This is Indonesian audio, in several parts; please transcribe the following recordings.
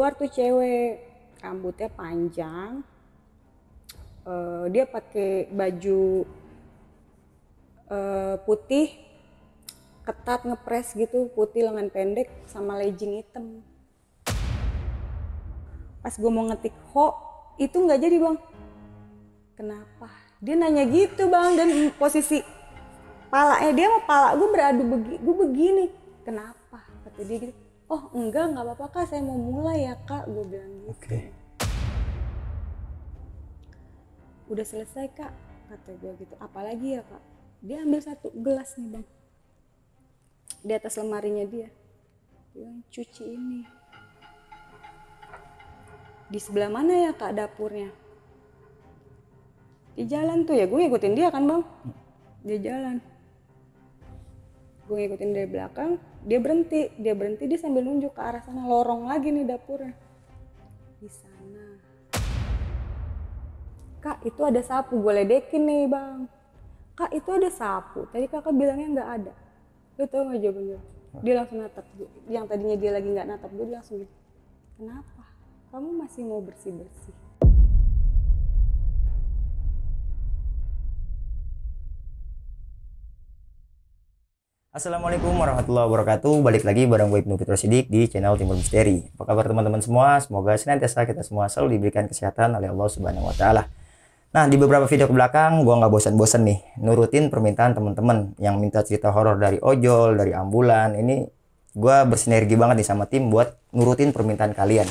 keluar tuh cewek, rambutnya panjang, dia pakai baju putih, ketat ngepres gitu, putih lengan pendek sama legging hitam. Pas gue mau ngetik ho, itu nggak jadi bang. Kenapa? Dia nanya gitu bang, dan posisi palanya dia sama pala gue beradu gue begini. Kenapa? Kata dia gitu. Oh enggak apa-apa kak, saya mau mulai ya kak, gue bilang gitu. Oke. Udah selesai kak, kata gue gitu. Apalagi ya kak? Dia ambil satu gelas nih bang, di atas lemarinya dia bilang cuci ini. Di sebelah mana ya kak dapurnya? Di jalan tuh ya, gue ngikutin dia kan bang. Dia jalan, gue ngikutin dari belakang. Dia berhenti dia sambil nunjuk ke arah sana, lorong lagi nih dapurnya. Di sana kak itu ada sapu, gue ledekin nih bang. Kak itu ada sapu, tadi kakak bilangnya nggak ada. Lu tau nggak jawabannya? Dia langsung natap gue, yang tadinya dia lagi nggak natap gue, dia langsung gitu. Kenapa? Kamu masih mau bersih-bersih? Assalamualaikum warahmatullahi wabarakatuh. Balik lagi bareng gue Ibnu Fitro Sidik di channel Timur Misteri. Apa kabar teman-teman semua? Semoga senantiasa kita semua selalu diberikan kesehatan oleh Allah Subhanahu wa taala. Nah, di beberapa video ke belakang gue nggak bosan-bosan nih nurutin permintaan teman-teman yang minta cerita horor dari ojol, dari ambulan. Ini gue bersinergi banget nih sama tim buat nurutin permintaan kalian.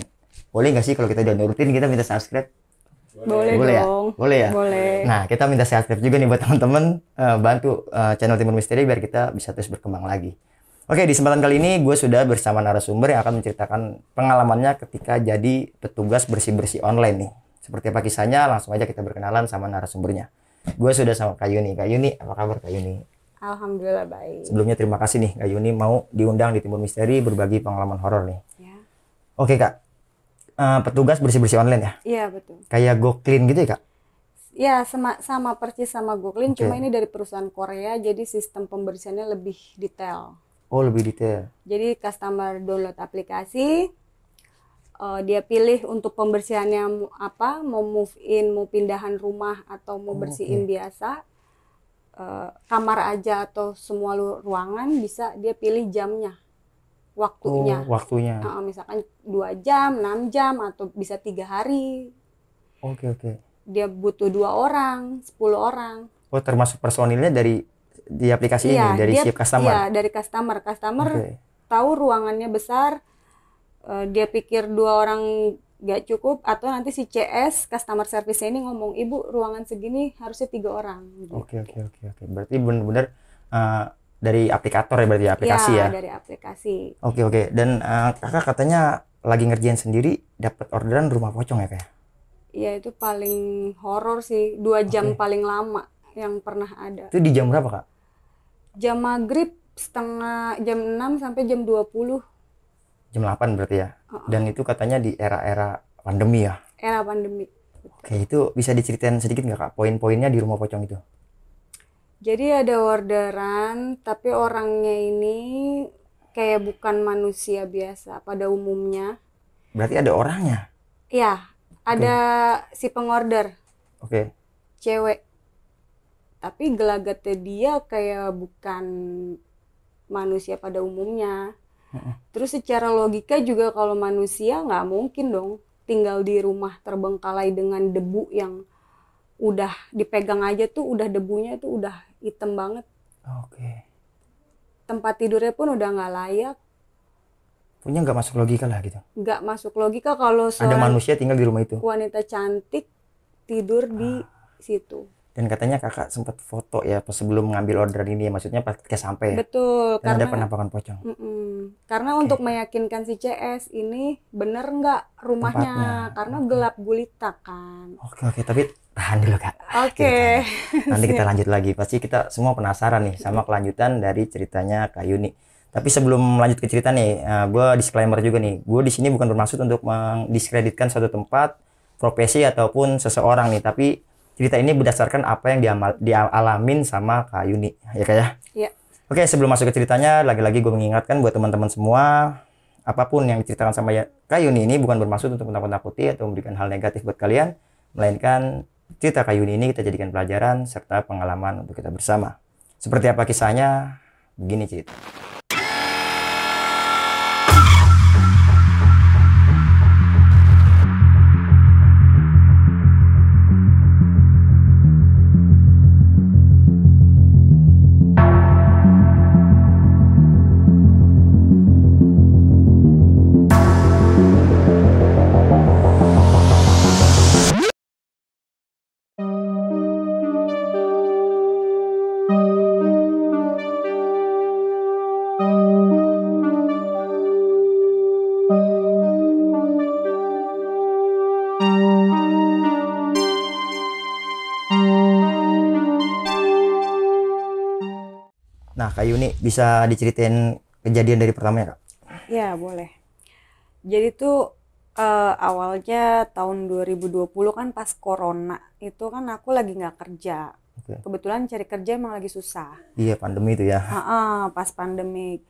Boleh nggak sih kalau kita udah nurutin kita minta subscribe? Boleh dong. Ya? Boleh ya? Boleh. Nah, kita minta subscribe juga nih buat teman-teman, bantu channel Timur Misteri biar kita bisa terus berkembang lagi. Oke, di kesempatan kali ini gue sudah bersama narasumber yang akan menceritakan pengalamannya ketika jadi petugas bersih-bersih online nih. Seperti apa kisahnya, langsung aja kita berkenalan sama narasumbernya. Gue sudah sama Kak Yuni. Kak Yuni, apa kabar Kak Yuni? Alhamdulillah baik. Sebelumnya terima kasih nih Kak Yuni mau diundang di Timur Misteri berbagi pengalaman horor nih. Ya. Oke Kak, petugas bersih-bersih online ya? Iya betul. Kayak GoClean gitu ya Kak? Ya sama persis sama GoClean, Oke. cuma ini dari perusahaan Korea, jadi sistem pembersihannya lebih detail. Oh, lebih detail. Jadi customer download aplikasi, dia pilih untuk pembersihannya apa, mau move in, mau pindahan rumah atau mau bersihin biasa, kamar aja atau semua ruangan bisa dia pilih jamnya, waktunya. Oh, waktunya. Misalkan 2 jam, 6 jam atau bisa 3 hari. Oke. Dia butuh 2 orang, 10 orang. Oh, termasuk personilnya dari di aplikasi ini, dari dia, si customer? Iya, dari customer. Customer tahu ruangannya besar, dia pikir 2 orang gak cukup, atau nanti si CS, customer service ini ngomong, ibu ruangan segini harusnya 3 orang. Gitu. Oke. Berarti benar-benar dari aplikator ya, berarti aplikasi ya? Iya, dari aplikasi. Oke. Dan kakak katanya lagi ngerjain sendiri, dapat orderan rumah pocong ya Kak? Iya, itu paling horor sih, 2 jam paling lama yang pernah ada. Itu di jam berapa Kak? Jam maghrib, jam 6 sampai jam 20. Jam 8 berarti ya? Dan itu katanya di era-era pandemi ya? Era pandemi. Oke, itu bisa diceritain sedikit nggak Kak, poin-poinnya di rumah pocong itu? Jadi ada orderan, tapi orangnya ini kayak bukan manusia biasa pada umumnya. Berarti ada orangnya? Iya, ada si pengorder. Oke. Cewek. Tapi gelagatnya dia kayak bukan manusia pada umumnya. Terus secara logika juga kalau manusia nggak mungkin dong tinggal di rumah terbengkalai dengan debu yang udah dipegang aja tuh udah debunya tuh udah hitam banget. Oke. Tempat tidurnya pun udah nggak layak. Punya nggak masuk logika lah gitu? Nggak masuk logika kalau ada manusia tinggal di rumah itu? Wanita cantik tidur di situ. Dan katanya kakak sempat foto ya pas sebelum ngambil orderan ini ya, maksudnya pas ketika sampai ya? Betul. Dan ada penampakan pocong? Karena untuk meyakinkan si CS ini bener nggak rumahnya. Tempatnya. Karena gelap gulita kan. Oke, tapi tahan dulu Kak. Oke. Nanti kita lanjut lagi. Pasti kita semua penasaran nih sama kelanjutan dari ceritanya Kak Yuni. Tapi sebelum lanjut ke cerita nih, gue disclaimer juga nih. Gue di sini bukan bermaksud untuk mendiskreditkan suatu tempat, profesi ataupun seseorang nih. Tapi cerita ini berdasarkan apa yang dialamin sama Kak Yuni, ya Kak ya? Iya. Oke, sebelum masuk ke ceritanya, lagi-lagi gue mengingatkan buat teman-teman semua, apapun yang diceritakan sama Kak Yuni ini bukan bermaksud untuk menakut-nakuti atau memberikan hal negatif buat kalian, melainkan cerita Kak Yuni ini kita jadikan pelajaran serta pengalaman untuk kita bersama. Seperti apa kisahnya? Begini cerita. Nah, Kak Yuni bisa diceritain kejadian dari pertamanya, Kak? Ya, boleh. Jadi tuh awalnya tahun 2020 kan pas corona itu kan aku lagi nggak kerja. Oke. Kebetulan cari kerja emang lagi susah. Iya, pandemi itu ya. Pas pandemik.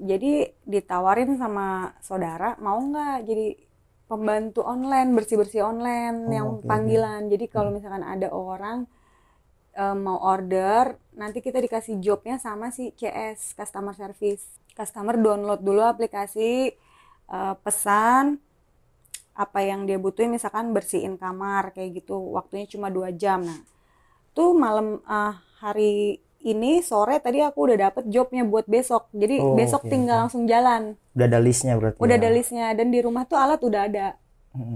Jadi ditawarin sama saudara mau nggak jadi pembantu online, bersih-bersih online yang Oke. panggilan. Jadi kalau misalkan ada orang mau order, nanti kita dikasih jobnya sama si CS, customer service. Customer download dulu aplikasi, pesan apa yang dia butuhin, misalkan bersihin kamar kayak gitu, waktunya cuma 2 jam. Nah, tuh malam hari ini sore tadi aku udah dapet jobnya buat besok. Jadi besok tinggal langsung jalan. Udah ada listnya berarti. Udah ya? ada listnya, dan di rumah tuh alat udah ada.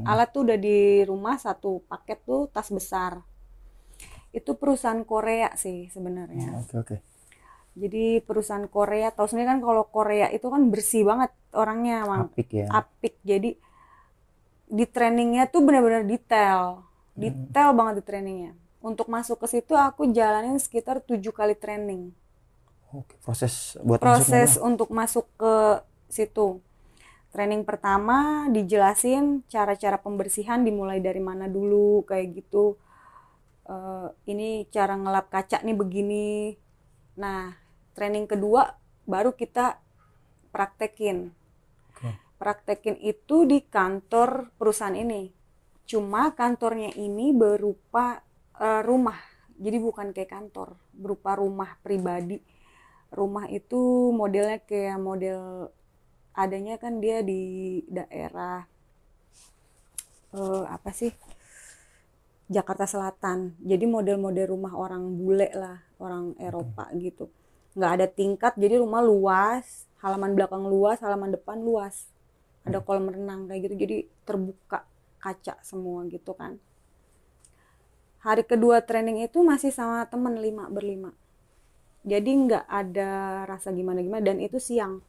Alat tuh udah di rumah, satu paket tuh tas besar. Itu perusahaan Korea sih sebenarnya. Oke. Jadi perusahaan Korea, tahu sendiri kan kalau Korea itu kan bersih banget orangnya, Apik ya. apik. Jadi di trainingnya tuh benar-benar detail banget di trainingnya. Untuk masuk ke situ aku jalanin sekitar 7 kali training. Oke, proses buat Proses untuk masuk ke situ. Training pertama dijelasin cara-cara pembersihan dimulai dari mana dulu kayak gitu. Ini cara ngelap kaca nih begini. Nah, training kedua baru kita praktekin. Praktekin itu di kantor perusahaan ini. Cuma kantornya ini berupa rumah. Jadi bukan kayak kantor, berupa rumah pribadi. Rumah itu modelnya kayak model adanya kan dia di daerah apa sih? Jakarta Selatan. Jadi model-model rumah orang bule lah, orang Eropa gitu. Nggak ada tingkat, jadi rumah luas, halaman belakang luas, halaman depan luas. Ada kolam renang kayak gitu, jadi terbuka kaca semua gitu kan. Hari kedua training itu masih sama temen berlima. Jadi nggak ada rasa gimana-gimana, dan itu siang.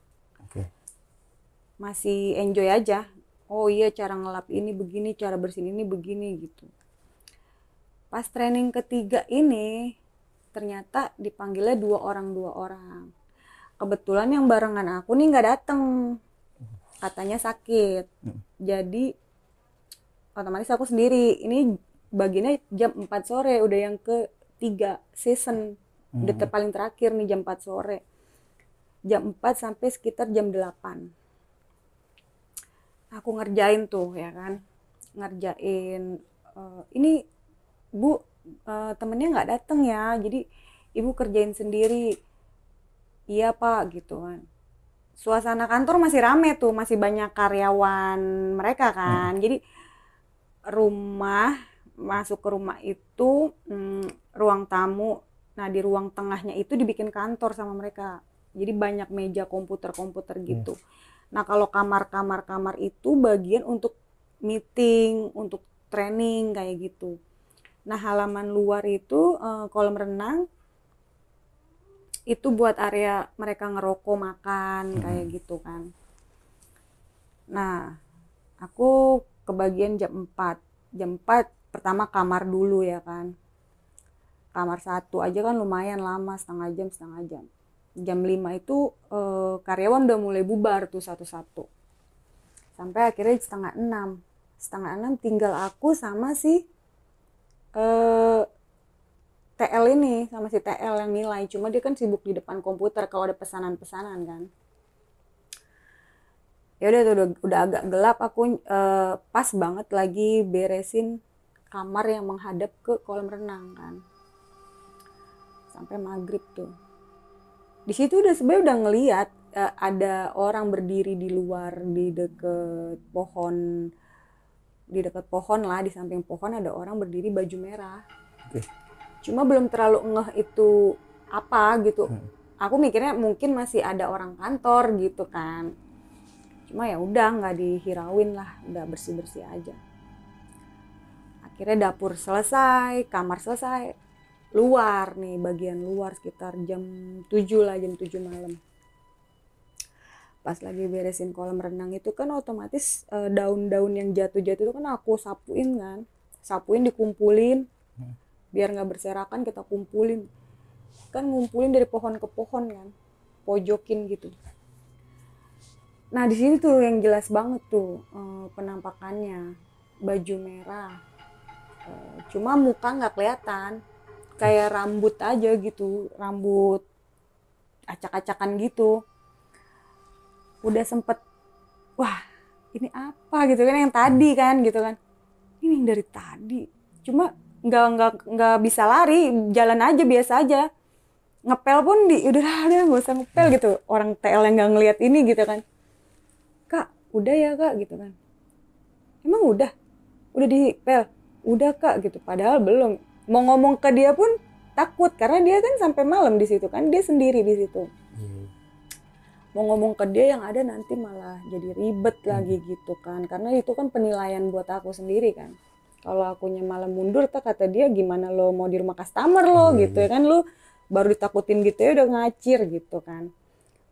Oke. Masih enjoy aja. Oh iya, cara ngelap ini begini, cara bersihin ini begini gitu. Pas training ketiga ini ternyata dipanggilnya 2 orang. Kebetulan yang barengan aku nih nggak dateng, katanya sakit. Jadi otomatis aku sendiri. Ini bagiannya jam 4 sore, udah yang ketiga season. Udah paling terakhir nih jam 4 sore. Jam 4 sampai sekitar jam 8. Aku ngerjain tuh ya kan. Ngerjain ini Bu, temennya nggak dateng ya, jadi ibu kerjain sendiri. Iya Pak, gitu kan. Suasana kantor masih rame tuh, masih banyak karyawan mereka kan. Jadi masuk ke rumah itu ruang tamu. Nah, di ruang tengahnya itu dibikin kantor sama mereka. Jadi banyak meja komputer gitu. Nah, kalau kamar itu bagian untuk meeting, untuk training kayak gitu. Nah, halaman luar itu kolam renang itu buat area mereka ngerokok, makan kayak gitu kan. Nah, aku kebagian jam 4. Jam 4 pertama kamar dulu ya kan. Kamar 1 aja kan lumayan lama, setengah jam. Jam 5 itu karyawan udah mulai bubar tuh satu-satu. Sampai akhirnya setengah 6. Setengah 6 tinggal aku sama si TL ini, sama si TL yang nilai. Cuma dia kan sibuk di depan komputer kalau ada pesanan-pesanan kan. Ya udah tuh udah agak gelap, aku pas banget lagi beresin kamar yang menghadap ke kolam renang kan, sampai maghrib tuh. Di situ udah sebenarnya udah ngeliat ada orang berdiri di luar di deket pohon lah, di samping pohon ada orang berdiri baju merah. Cuma belum terlalu ngeh itu apa gitu. Aku mikirnya mungkin masih ada orang kantor gitu kan. Cuma ya udah nggak dihirauin lah, udah bersih-bersih aja. Akhirnya dapur selesai, kamar selesai. Luar nih, bagian luar sekitar jam 7 lah, jam 7 malam. Pas lagi beresin kolam renang itu kan otomatis daun-daun yang jatuh-jatuh itu kan aku sapuin kan. Sapuin, dikumpulin. Biar nggak berserakan kita kumpulin. Kan ngumpulin dari pohon ke pohon kan. Pojokin gitu. Nah di sini tuh yang jelas banget tuh penampakannya, baju merah, cuma muka nggak kelihatan, kayak rambut aja gitu, rambut acak-acakan gitu. Udah sempet, wah ini apa gitu kan, yang tadi kan gitu kan, ini yang dari tadi, cuma nggak bisa lari, jalan aja biasa aja, ngepel pun udah nggak usah ngepel gitu, orang TL yang nggak ngeliat ini gitu kan. Kak, udah ya kak gitu kan. Emang udah dipel? Udah kak gitu. Padahal belum. Mau ngomong ke dia pun takut karena dia kan sampai malam di situ kan, dia sendiri di situ. Mau ngomong ke dia yang ada nanti malah jadi ribet lagi gitu kan. Karena itu kan penilaian buat aku sendiri kan. Kalau akunya malah mundur, kata dia gimana lo mau di rumah customer lo gitu ya kan, lo baru ditakutin gitu ya udah ngacir gitu kan.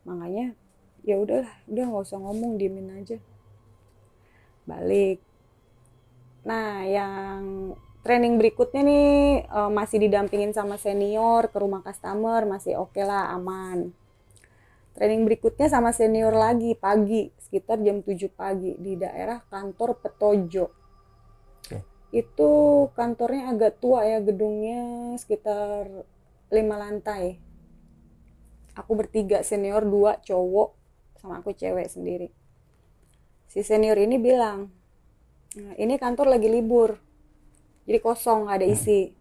Makanya ya udah nggak usah ngomong, diemin aja, balik. Nah yang training berikutnya nih masih didampingin sama senior ke rumah customer, masih oke lah, aman. Training berikutnya sama senior lagi pagi, sekitar jam 7 pagi di daerah kantor Petojo. Itu kantornya agak tua ya, gedungnya sekitar 5 lantai. Aku bertiga, senior 2 cowok sama aku cewek sendiri. Si senior ini bilang, ini kantor lagi libur, jadi kosong, gak ada isi.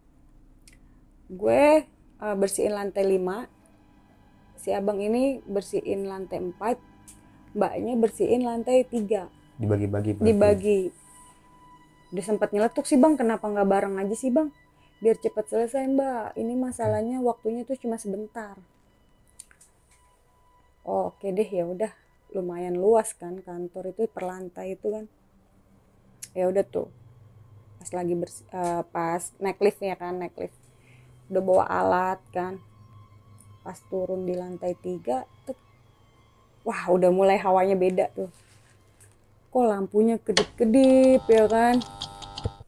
Gue bersihin lantai 5, si abang ini bersihin lantai 4, mbaknya bersihin lantai 3. Dibagi. Udah sempat nyeletuk sih bang, kenapa gak bareng aja sih bang, biar cepat selesai mbak, ini masalahnya waktunya tuh cuma sebentar. Oh, oke deh, ya udah, lumayan luas kan kantor itu per lantai itu kan. Ya udah tuh, pas lagi pas naik lift ya kan, udah bawa alat kan, pas turun di lantai 3 tuh, wah udah mulai hawanya beda tuh. Kok lampunya kedip-kedip ya kan,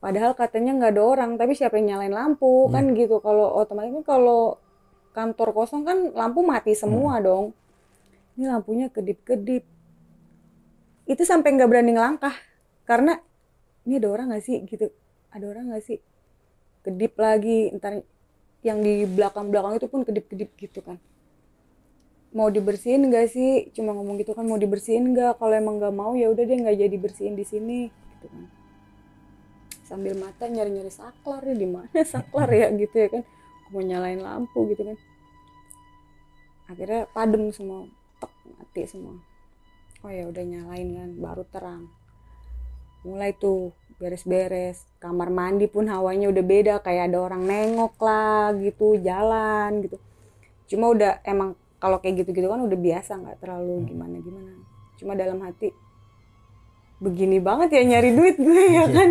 padahal katanya nggak ada orang, tapi siapa yang nyalain lampu kan gitu. Kalau otomatis kalau kantor kosong kan lampu mati semua dong. Ini lampunya kedip-kedip. Itu sampai nggak berani ngelangkah. Karena ini ada orang nggak sih gitu. Ada orang nggak sih. Kedip lagi. Ntar yang di belakang-belakang itu pun kedip-kedip gitu kan. Mau dibersihin nggak sih? Cuma ngomong gitu kan, mau dibersihin nggak? Kalau emang nggak mau ya udah deh nggak jadi bersihin di sini. Gitu kan. Sambil mata nyari-nyari saklar ya, di mana saklar ya gitu ya kan. Mau nyalain lampu gitu kan. Akhirnya padam semua. Mati semua. Oh ya udah nyalain kan, baru terang. Mulai tuh beres-beres, kamar mandi pun hawanya udah beda, kayak ada orang nengok lah gitu, jalan gitu. Cuma udah emang kalau kayak gitu-gitu kan udah biasa, nggak terlalu gimana-gimana. Cuma dalam hati begini banget ya nyari duit gue ya kan,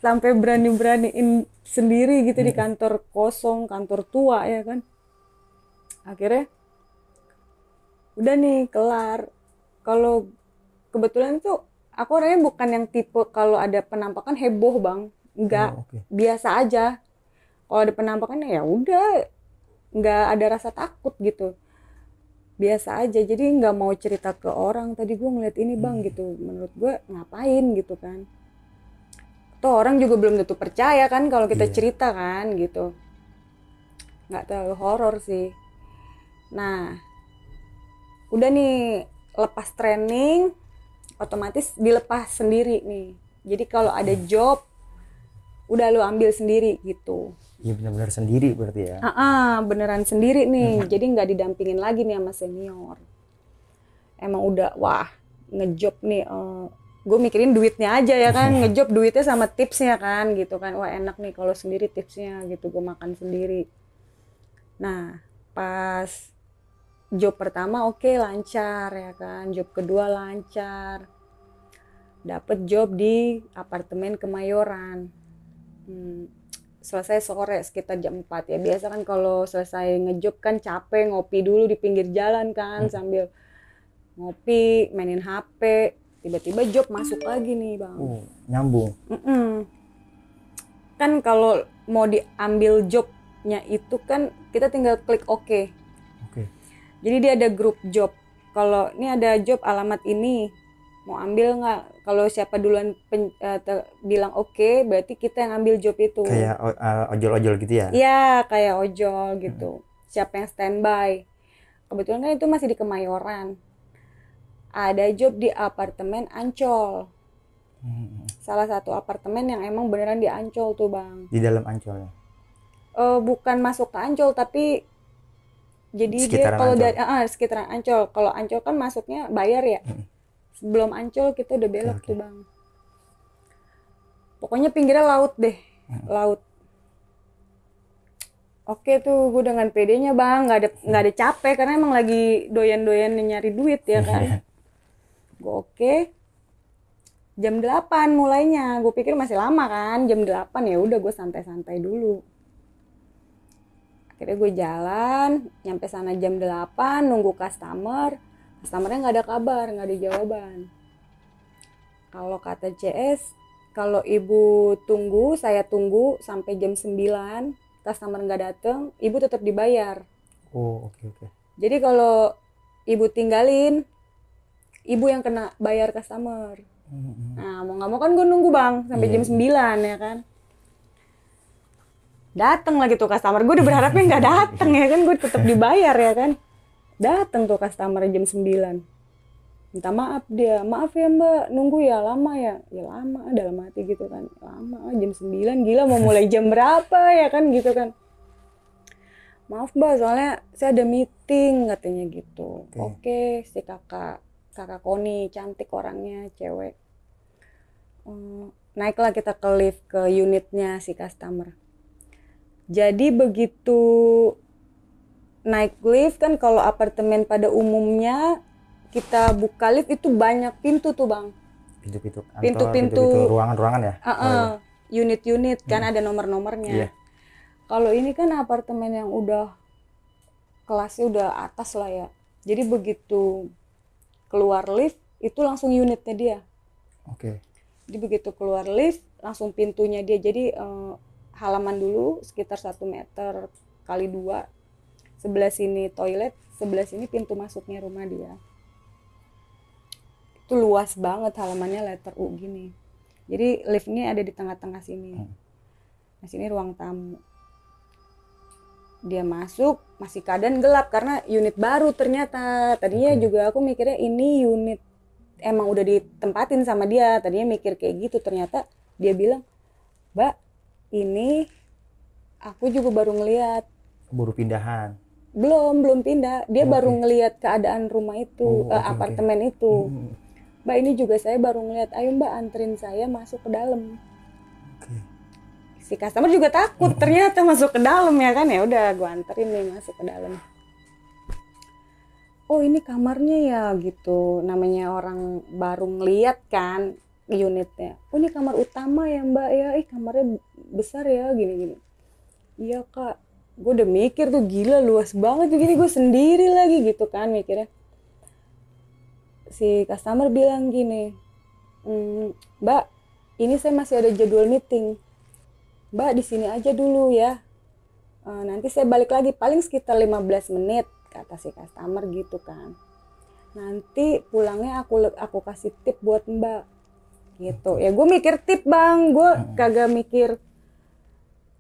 sampai berani-beraniin sendiri gitu di kantor kosong, kantor tua ya kan. Akhirnya udah nih kelar. Kalau kebetulan tuh aku orangnya bukan yang tipe kalau ada penampakan heboh bang, enggak, biasa aja. Kalau ada penampakan ya udah, nggak ada rasa takut gitu, biasa aja. Jadi nggak mau cerita ke orang, tadi gue ngeliat ini bang gitu, menurut gue ngapain gitu kan. Toh orang juga belum tentu percaya kan kalau kita cerita kan gitu, nggak terlalu horor sih. Nah udah nih lepas training otomatis dilepas sendiri nih. Jadi kalau ada job udah lu ambil sendiri gitu. Iya benar-benar sendiri berarti ya. Beneran sendiri nih. Jadi nggak didampingin lagi nih sama senior. Emang udah wah ngejob nih. Gue mikirin duitnya aja ya kan. Ngejob duitnya sama tipsnya kan gitu kan. Wah enak nih kalau sendiri tipsnya gitu. Gue makan sendiri. Nah pas job pertama oke, lancar ya kan. Job kedua lancar. Dapet job di apartemen Kemayoran. Selesai sore sekitar jam 4 ya. Biasa kan kalau selesai ngejob kan capek, ngopi dulu di pinggir jalan kan sambil ngopi, mainin HP. Tiba-tiba job masuk lagi nih bang. Nyambung. Kan kalau mau diambil jobnya itu kan kita tinggal klik OK. Jadi dia ada grup job. Kalau ini ada job alamat ini, mau ambil nggak? Kalau siapa duluan bilang oke, berarti kita yang ambil job itu. Kayak ojol-ojol gitu ya? Iya, kayak ojol gitu. Siapa yang standby? Kebetulan kan itu masih di Kemayoran. Ada job di apartemen Ancol. Salah satu apartemen yang emang beneran di Ancol tuh bang. Di dalam Ancol ya? Bukan masuk ke Ancol, tapi jadi sekitaran dia kalau dari sekitaran Ancol. Kalau Ancol kan masuknya bayar ya. Sebelum Ancol kita udah belok tuh bang. Pokoknya pinggirnya laut deh, laut. Oke tuh, gue dengan pedenya bang, nggak ada capek karena emang lagi doyan-doyan nyari duit ya kan. Gue oke. Jam 8 mulainya, gue pikir masih lama kan, jam 8 ya udah gue santai-santai dulu. Akhirnya gue jalan, nyampe sana jam 8, nunggu customernya nggak ada kabar, nggak ada jawaban. Kalau kata CS, kalau ibu tunggu, saya tunggu sampai jam 9, customer nggak dateng, ibu tetap dibayar. Oke. Jadi kalau ibu tinggalin, ibu yang kena bayar customer. Nah mau nggak mau kan gue nunggu bang sampai jam 9 ya kan. Dateng lagi tuh customer, gue udah berharapnya nggak dateng ya kan, gue tetap dibayar ya kan. Dateng tuh customer jam 9, minta maaf dia, maaf ya mbak, nunggu ya, lama ya lama, dalam hati gitu kan, lama jam 9, gila mau mulai jam berapa ya kan gitu kan. Maaf mbak, soalnya saya ada meeting katanya gitu. Oke, si kakak Koni, cantik orangnya, cewek. Naiklah kita ke lift ke unitnya si customer. Jadi begitu naik lift kan, kalau apartemen pada umumnya kita buka lift itu banyak pintu tuh bang. Pintu-pintu ruangan-ruangan ya? Unit-unit kan ada nomor-nomornya. Iya. Kalau ini kan apartemen yang udah kelasnya udah atas lah ya. Jadi begitu keluar lift itu langsung unitnya dia. Jadi begitu keluar lift langsung pintunya dia. Jadi halaman dulu sekitar 1 meter kali 2. Sebelah sini toilet, sebelah sini pintu masuknya rumah dia. Itu luas banget halamannya, letter U gini. Jadi liftnya ada di tengah-tengah sini. Nah sini ruang tamu. Dia masuk, masih keadaan gelap karena unit baru ternyata. Tadinya juga aku mikirnya ini unit emang udah ditempatin sama dia. Tadinya mikir kayak gitu, ternyata dia bilang, Mbak, ini aku juga baru ngeliat. Baru pindahan? Belum pindah. Dia baru ngeliat keadaan rumah itu, apartemen itu. Mbak, ini juga saya baru ngeliat. Ayo mbak, anterin saya masuk ke dalam. Si customer juga takut ternyata masuk ke dalam ya kan. Ya udah, gue anterin nih masuk ke dalam. Oh ini kamarnya ya gitu. Namanya orang baru ngeliat kan unitnya. Oh ini kamar utama ya mbak ya. Kamarnya besar ya gini-gini. Iya kak. Gue udah mikir tuh gila luas banget begini, gue sendiri lagi gitu kan mikirnya. Si customer bilang gini, Mbak, ini saya masih ada jadwal meeting. Mbak di sini aja dulu ya. Nanti saya balik lagi paling sekitar 15 menit kata si customer gitu kan. Nanti pulangnya aku kasih tip buat Mbak. Gitu. Ya gue mikir tip bang, gue kagak mikir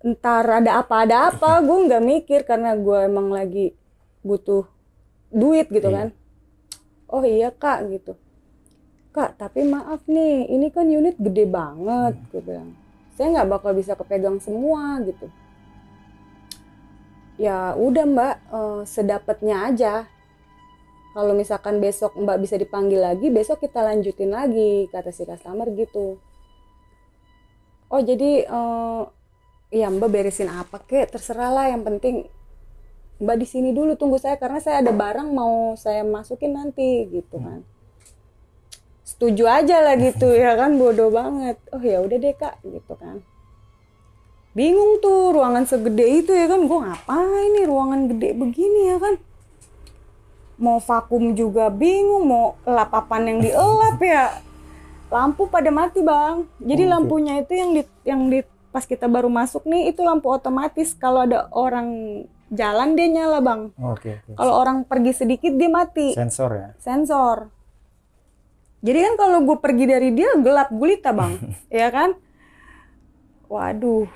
ntar ada apa, gue nggak mikir karena gue emang lagi butuh duit gitu kan. oh iya kak gitu. Kak tapi maaf nih, ini kan unit gede banget, gue bilang. Saya nggak bakal bisa kepegang semua gitu. Ya udah mbak, sedapatnya aja. Kalau misalkan besok mbak bisa dipanggil lagi, besok kita lanjutin lagi, kata si customer gitu. Oh jadi ya mbak beresin apa kek, terserah lah, yang penting mbak di sini dulu tunggu saya karena saya ada barang mau saya masukin nanti gitu kan. Setuju aja lah gitu ya kan, bodoh banget. Oh ya udah deh kak gitu kan. Bingung tuh, ruangan segede itu ya kan, gue ngapain nih ruangan gede begini ya kan. Mau vakum juga bingung, mau elap apaan yang dielap ya. Lampu pada mati bang. Jadi lampunya itu yang di pas kita baru masuk nih itu lampu otomatis. Kalau ada orang jalan dia nyala bang. Kalau orang pergi sedikit dia mati. Sensor ya? Sensor. Jadi kan kalau gue pergi dari dia gelap gulita bang, ya kan? Waduh,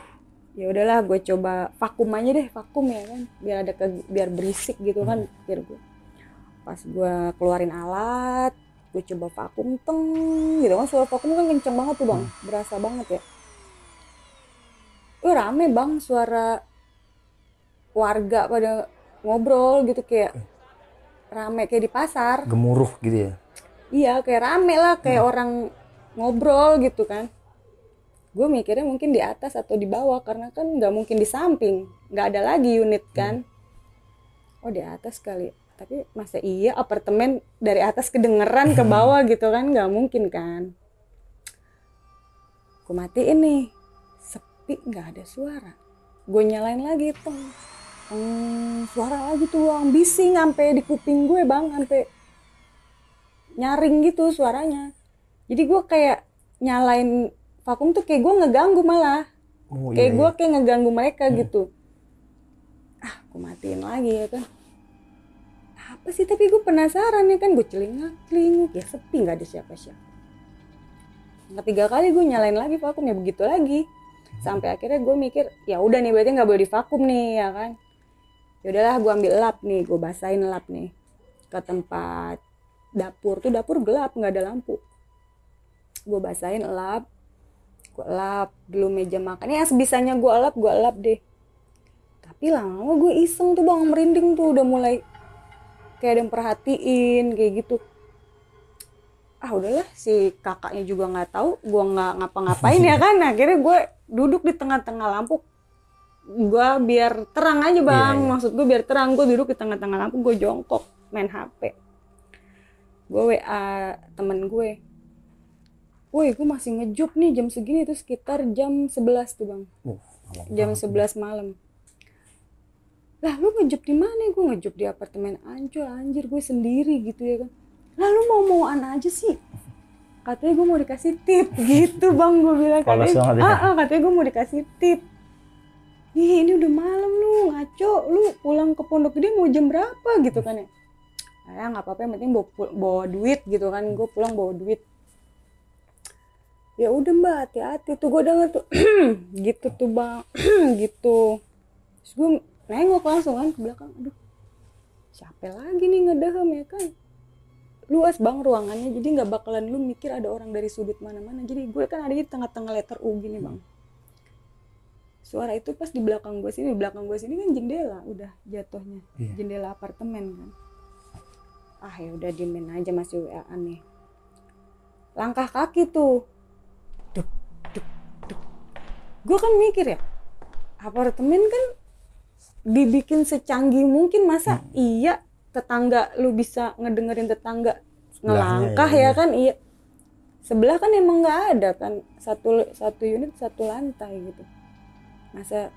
ya udahlah gue coba vakum aja deh, vakum ya kan, biar berisik gitu kan, biar gue. Pas gue keluarin alat, gue coba vakum teng, gitu kan, suara vakum kan kenceng banget tuh bang, berasa banget ya. Rame bang, suara warga pada ngobrol gitu kayak rame kayak di pasar. Gemuruh gitu ya? Iya kayak rame lah, kayak orang ngobrol gitu kan. Gue mikirnya mungkin di atas atau di bawah karena kan nggak mungkin di samping, nggak ada lagi unit kan. Oh di atas kali, tapi masa iya apartemen dari atas kedengeran ke bawah gitu kan, nggak mungkin kan. Gue matiin nih, sepi nggak ada suara. Gue nyalain lagi tuh, suara lagi tuh bang, bising sampai di kuping gue bang, sampai nyaring gitu suaranya. Jadi gue kayak nyalain vakum tuh kayak gue ngeganggu malah. Kayak gue kayak ngeganggu mereka gitu. Gue matiin lagi ya kan. Apa sih, tapi gue penasaran ya kan, gue celingak-celinguk ya sepi nggak ada siapa-siapa. Ketiga kali gue nyalain lagi vakum ya begitu lagi. Sampai akhirnya gue mikir ya udah nih berarti nggak boleh divakum nih ya kan. Ya udahlah gue ambil lap nih, gue basahin lap nih ke tempat dapur. Tuh dapur gelap, nggak ada lampu. Gue basahin lap, gue lap dulu meja makan. Ya sebisanya gue lap deh. Tapi lama gue iseng tuh bang, merinding tuh, udah mulai kayak ada yang perhatiin kayak gitu. Udahlah, si kakaknya juga nggak tahu, gue nggak ngapa-ngapain ya kan. Akhirnya gue duduk di tengah-tengah lampu. Gue biar terang aja bang, maksud gue biar terang. Gue duduk di tengah-tengah lampu, gue jongkok main HP. Gue WA temen gue, woi gue masih ngejob nih jam segini, itu sekitar jam 11 tuh bang, jam 11 malam. Lah lu ngejob di mana? Gue ngejob di apartemen Ancol, anjir gue sendiri gitu ya kan. Lah lu mau-mauan aja sih, katanya gue mau dikasih tip gitu bang, gue bilang katanya gue mau dikasih tip. Ih ini udah malam lu ngaco, lu pulang ke Pondok Gede mau jam berapa gitu kan ya. Ya nggak apa-apa, yang penting bawa duit gitu kan. Gue pulang bawa duit. Ya udah mbak, hati-hati tuh, gue denger tuh gitu tuh bang gitu. Terus gue nengok langsung kan ke belakang, aduh siapa lagi nih ngedehem ya kan. Luas bang ruangannya, jadi nggak bakalan lu mikir ada orang dari sudut mana-mana. Jadi gue kan ada di tengah-tengah letter U gini bang. Suara itu pas di belakang gue sini kan jendela udah jatuhnya, jendela apartemen kan. Ya udah diemin aja, masih WA-an nih. Langkah kaki tuh, duk. Gue kan mikir ya, apartemen kan dibikin secanggih mungkin, masa iya tetangga lu bisa ngedengerin tetangga ngelangkah ya kan. Iya, sebelah kan emang nggak ada kan, satu unit satu lantai gitu. Masa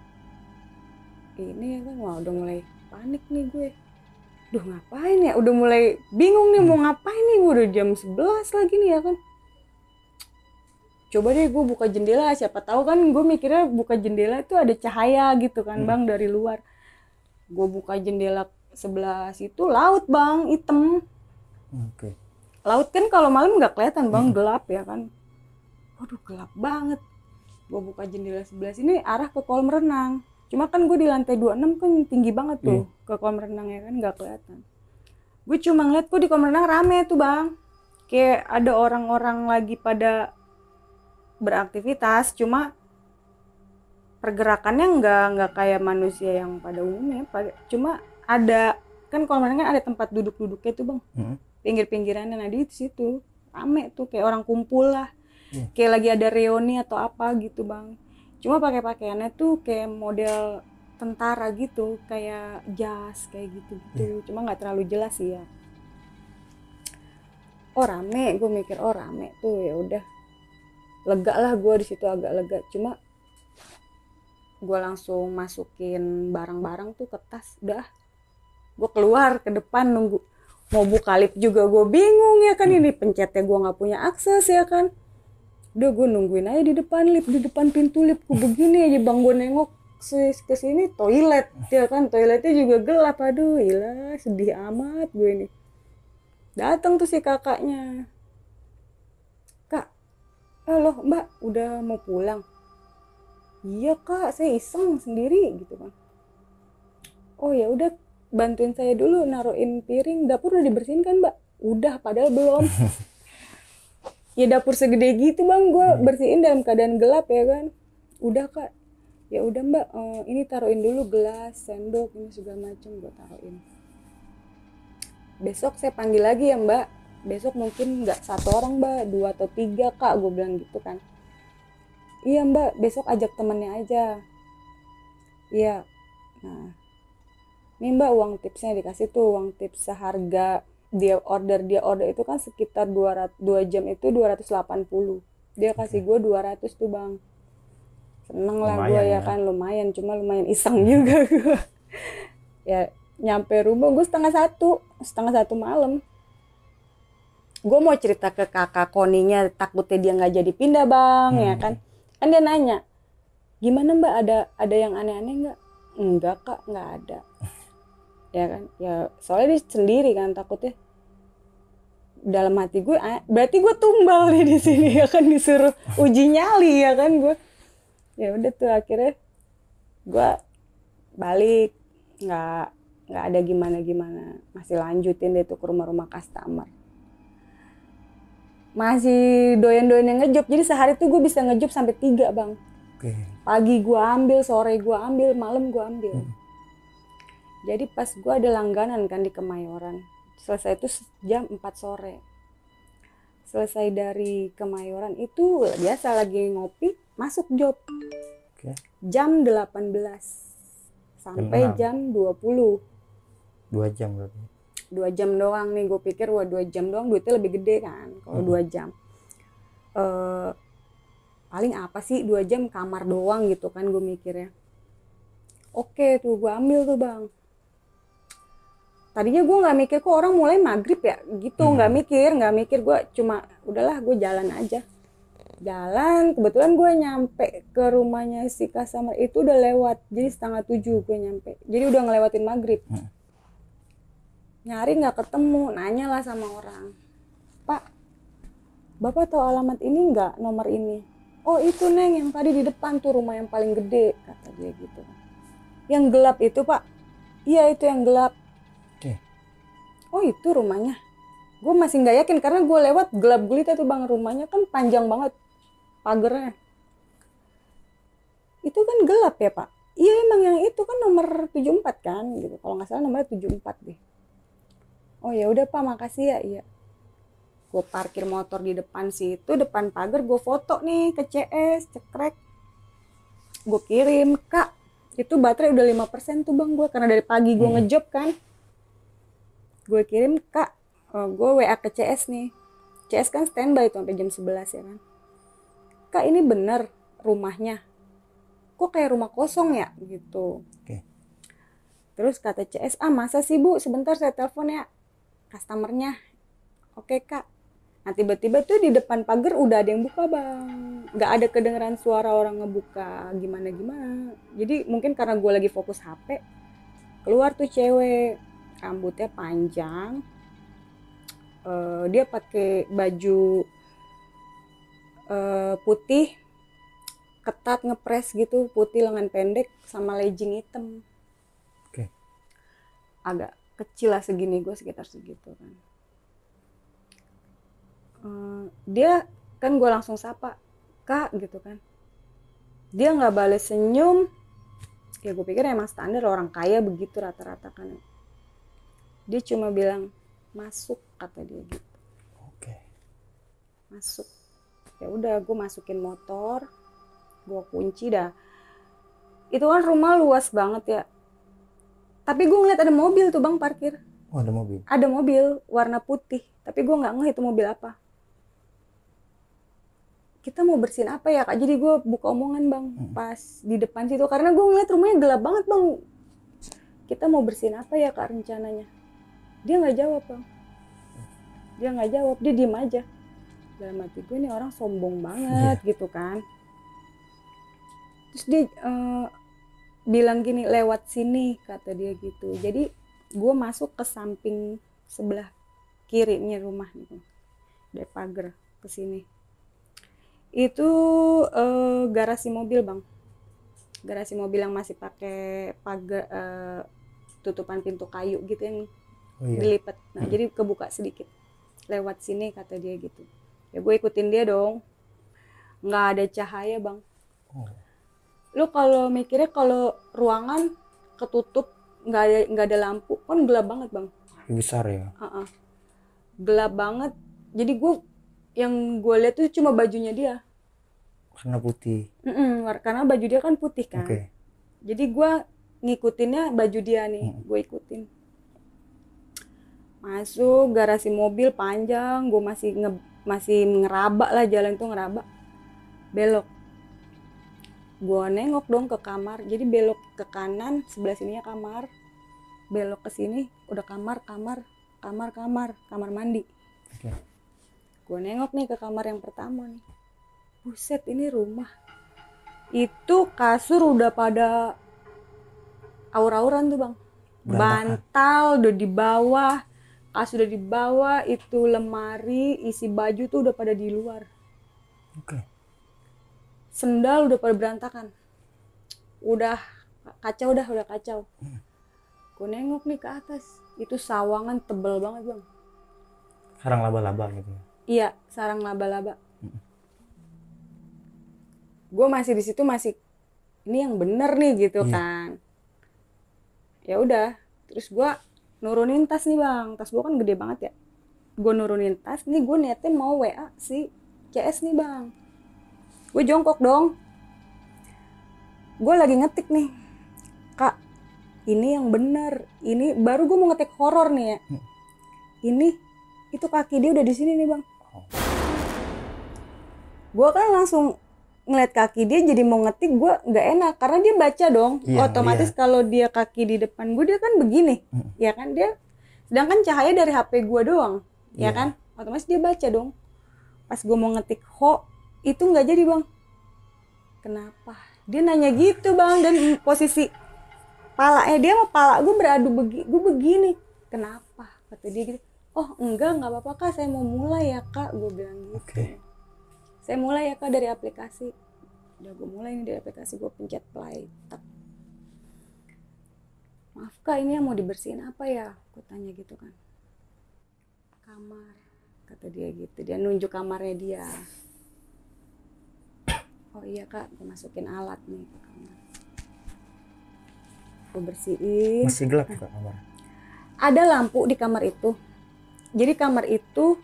ini ya kan. Wah udah mulai panik nih gue. Duh ngapain ya, udah mulai bingung nih mau ngapain nih, udah jam 11 lagi nih ya kan. Coba deh gue buka jendela, siapa tahu kan, gue mikirnya buka jendela itu ada cahaya gitu kan bang dari luar. Gue buka jendela sebelah situ, laut bang, hitam. Laut kan kalau malam nggak kelihatan bang, gelap ya kan. Waduh gelap banget. Gue buka jendela sebelah sini arah ke kolam renang. Cuma kan gue di lantai 26 kan tinggi banget tuh ke kolam renang ya kan, nggak kelihatan. Gue cuma ngeliat kok di kolam renang rame tuh bang, kayak ada orang-orang lagi pada beraktivitas, cuma pergerakannya nggak kayak manusia yang pada umumnya. Cuma ada kan kolam renang kan ada tempat duduk-duduknya tuh bang, pinggir-pinggirannya. Nah di situ rame tuh kayak orang kumpul lah, kayak lagi ada reuni atau apa gitu bang. Cuma pakai pakaiannya tuh kayak model tentara gitu, kayak jas kayak gitu. Cuma nggak terlalu jelas sih ya. Oh rame, gue mikir oh rame tuh, ya udah lega lah gue di situ, agak lega. Cuma gue langsung masukin barang-barang tuh ke tas, udah gue keluar ke depan nunggu mau buka lift juga gue bingung ya kan, ini pencetnya gue nggak punya akses ya kan. Udah gue nungguin aja di depan lift, di depan pintu lift. Gue begini aja bang, gue nengok ke sini toilet ya kan, toiletnya juga gelap. Aduh ilah, sedih amat gue ini. Datang tuh si kakaknya, kak, loh mbak udah mau pulang? Iya kak, saya iseng sendiri gitu kan. Oh ya udah, bantuin saya dulu naruhin piring, dapur udah dibersihin kan mbak? Udah, padahal belum. Ya dapur segede gitu bang, gue bersihin dalam keadaan gelap ya kan. Udah kak, ya udah mbak, ini taruhin dulu gelas, sendok, ini segala macem gue taruhin. Besok saya panggil lagi ya mbak, besok mungkin nggak 1 orang mbak, 2 atau 3 kak, gue bilang gitu kan. Iya mbak, besok ajak temennya aja. Iya. Nah, ini mbak uang tipsnya dikasih tuh, uang tips seharga dia order itu kan sekitar 2 jam itu 280. Dia kasih gue 200 tuh bang. Seneng lah gue ya kan, lumayan, cuma lumayan iseng juga gue. Ya nyampe rumah gue setengah satu malam. Gue mau cerita ke kakak Koninya, takutnya dia nggak jadi pindah bang, ya kan. Kan dia nanya, gimana mbak, ada yang aneh-aneh nggak? Enggak kak, nggak ada. Ya kan, ya soalnya dia sendiri kan, takutnya. Dalam hati gue, berarti gue tumbal nih di sini ya kan, disuruh uji nyali ya kan gue. Ya udah tuh akhirnya gue balik, nggak ada gimana, masih lanjutin deh tuh ke rumah-rumah customer. Masih doyan-doyan yang ngejob, jadi sehari tuh gue bisa ngejob sampai 3 bang. Pagi gue ambil, sore gue ambil, malam gue ambil. Jadi pas gue ada langganan kan di Kemayoran, selesai itu jam 4 sore. Selesai dari Kemayoran itu biasa lagi ngopi, masuk job. Jam 18 sampai jam 20. 2 jam berarti. 2 jam doang nih, gue pikir wah 2 jam doang duitnya lebih gede kan kalau 2 jam. Paling apa sih 2 jam, kamar doang gitu kan gue mikirnya. Oke tuh gue ambil tuh bang. Tadinya gue nggak mikir kok orang mulai maghrib ya gitu, nggak mikir gue, cuma udahlah gue jalan aja. Jalan, kebetulan gue nyampe ke rumahnya si customer itu udah lewat, jadi 6:30 gue nyampe, jadi udah ngelewatin maghrib. Nyari nggak ketemu, nanya lah sama orang, pak, bapak tahu alamat ini nggak, nomor ini? Oh itu neng, yang tadi di depan tuh rumah yang paling gede, kata dia gitu. Yang gelap itu pak? Iya itu yang gelap. Oh itu rumahnya? Gue masih nggak yakin karena gue lewat gelap gulita tuh bang, rumahnya kan panjang banget pagernya. Itu kan gelap ya pak? Iya emang yang itu kan nomor 74 kan gitu, kalau nggak salah nomornya 74 deh. Oh ya udah pak, makasih ya. Iya. Gue parkir motor di depan situ, depan pagar, gue foto nih ke CS, cekrek. Gue kirim, kak, itu baterai udah 5% tuh bang gue, karena dari pagi gue ngejob kan. Gue kirim, kak, gue WA ke CS nih. CS kan standby tuh sampai jam 11 ya kan. Kak ini bener rumahnya, kok kayak rumah kosong ya gitu. Terus kata CS, masa sih bu, sebentar saya telepon ya customernya. Oke kak. Nah tiba-tiba tuh di depan pagar udah ada yang buka bang, nggak ada kedengeran suara orang ngebuka gimana. Jadi mungkin karena gue lagi fokus HP, keluar tuh cewek, rambutnya panjang, dia pakai baju putih ketat ngepres gitu, putih lengan pendek sama legging hitam. Agak kecil lah, segini gue sekitar segitu kan. Dia kan, gue langsung sapa, "Kak," gitu kan. Dia nggak bales senyum. Ya gue pikir emang standar orang kaya begitu rata-rata kan. Dia cuma bilang, "Masuk," kata dia gitu. Oke. Masuk. Ya udah, gue masukin motor, gue kunci dah. Itu kan rumah luas banget ya. Tapi gue ngeliat ada mobil tuh bang parkir. Oh, ada mobil. Ada mobil warna putih. Tapi gue nggak ngeh itu mobil apa. Kita mau bersihin apa ya kak? Jadi gue buka omongan bang pas di depan situ. Karena gue ngeliat rumahnya gelap banget bang. Kita mau bersihin apa ya kak rencananya? Dia nggak jawab bang. Dia nggak jawab. Dia diem aja. Dalam hati gue, nih orang sombong banget gitu kan. Terus dia bilang gini, "Lewat sini," kata dia gitu. Jadi gue masuk ke samping sebelah kirinya rumah gitu, dari pagar ke sini. Itu garasi mobil bang, garasi mobil yang masih pakai pagar, tutupan pintu kayu gitu yang dilipat. Nah jadi kebuka sedikit. "Lewat sini," kata dia gitu. Ya gue ikutin dia dong. Nggak ada cahaya bang. Lu kalau mikirnya kalau ruangan ketutup nggak ada lampu kan gelap banget bang. Besar ya. Gelap banget. Jadi yang gue lihat tuh cuma bajunya dia. Karena putih. Karena baju dia kan putih kan. Oke. Jadi gue ngikutinnya baju dia nih. Gue ikutin. Masuk garasi mobil panjang. Gue masih ngeraba lah, jalan tuh ngeraba. Belok. Gue nengok dong ke kamar. Jadi belok ke kanan, sebelah sininya kamar. Belok ke sini udah kamar mandi. Oke. Gue nengok nih ke kamar yang pertama nih. Buset, ini rumah. Itu kasur udah pada aur-auran tuh bang. Bantal udah di bawah, kasur udah di bawah, itu lemari isi baju tuh udah pada di luar. Oke. Sendal udah pada berantakan. Udah kacau dah, udah kacau. Gue nengok nih ke atas. Itu sawangan tebel banget bang. Sarang laba-laba gitu. Iya, sarang laba-laba. Gue masih di situ ini yang bener nih gitu kan. Ya udah, terus gue nurunin tas nih bang. Tas gue kan gede banget ya. Gue nurunin tas, nih gue niatnya mau WA si CS nih bang. Gue jongkok dong. Gue lagi ngetik nih, "Kak, ini yang bener. Ini baru gue mau ngetik horor nih ya. Ini itu kaki dia udah di sini nih bang." Gue kan langsung ngeliat kaki dia, jadi mau ngetik gue nggak enak karena dia baca dong. Otomatis kalau dia kaki di depan gue, dia kan begini, ya kan dia. Sedangkan cahaya dari HP gue doang, ya kan. Otomatis dia baca dong. Pas gue mau ngetik itu nggak jadi bang. Kenapa? Dia nanya gitu bang, dan posisi palanya dia sama pala gue beradu gue begini. Kenapa? Kata dia gitu. "Oh enggak apa-apa kak, saya mau mulai ya kak," gue bilang gitu. "Saya mulai ya kak dari aplikasi." Udah gue mulai nih dari aplikasi, gue pencet play. "Maaf kak, ini yang mau dibersihin apa ya?" Gue tanya gitu kan. "Kamar," kata dia gitu. Dia nunjuk kamarnya dia. "Oh iya kak," gue masukin alat nih ke kamar. Gue bersihin. Masih gelap kak kamar? Ada lampu di kamar itu. Jadi kamar itu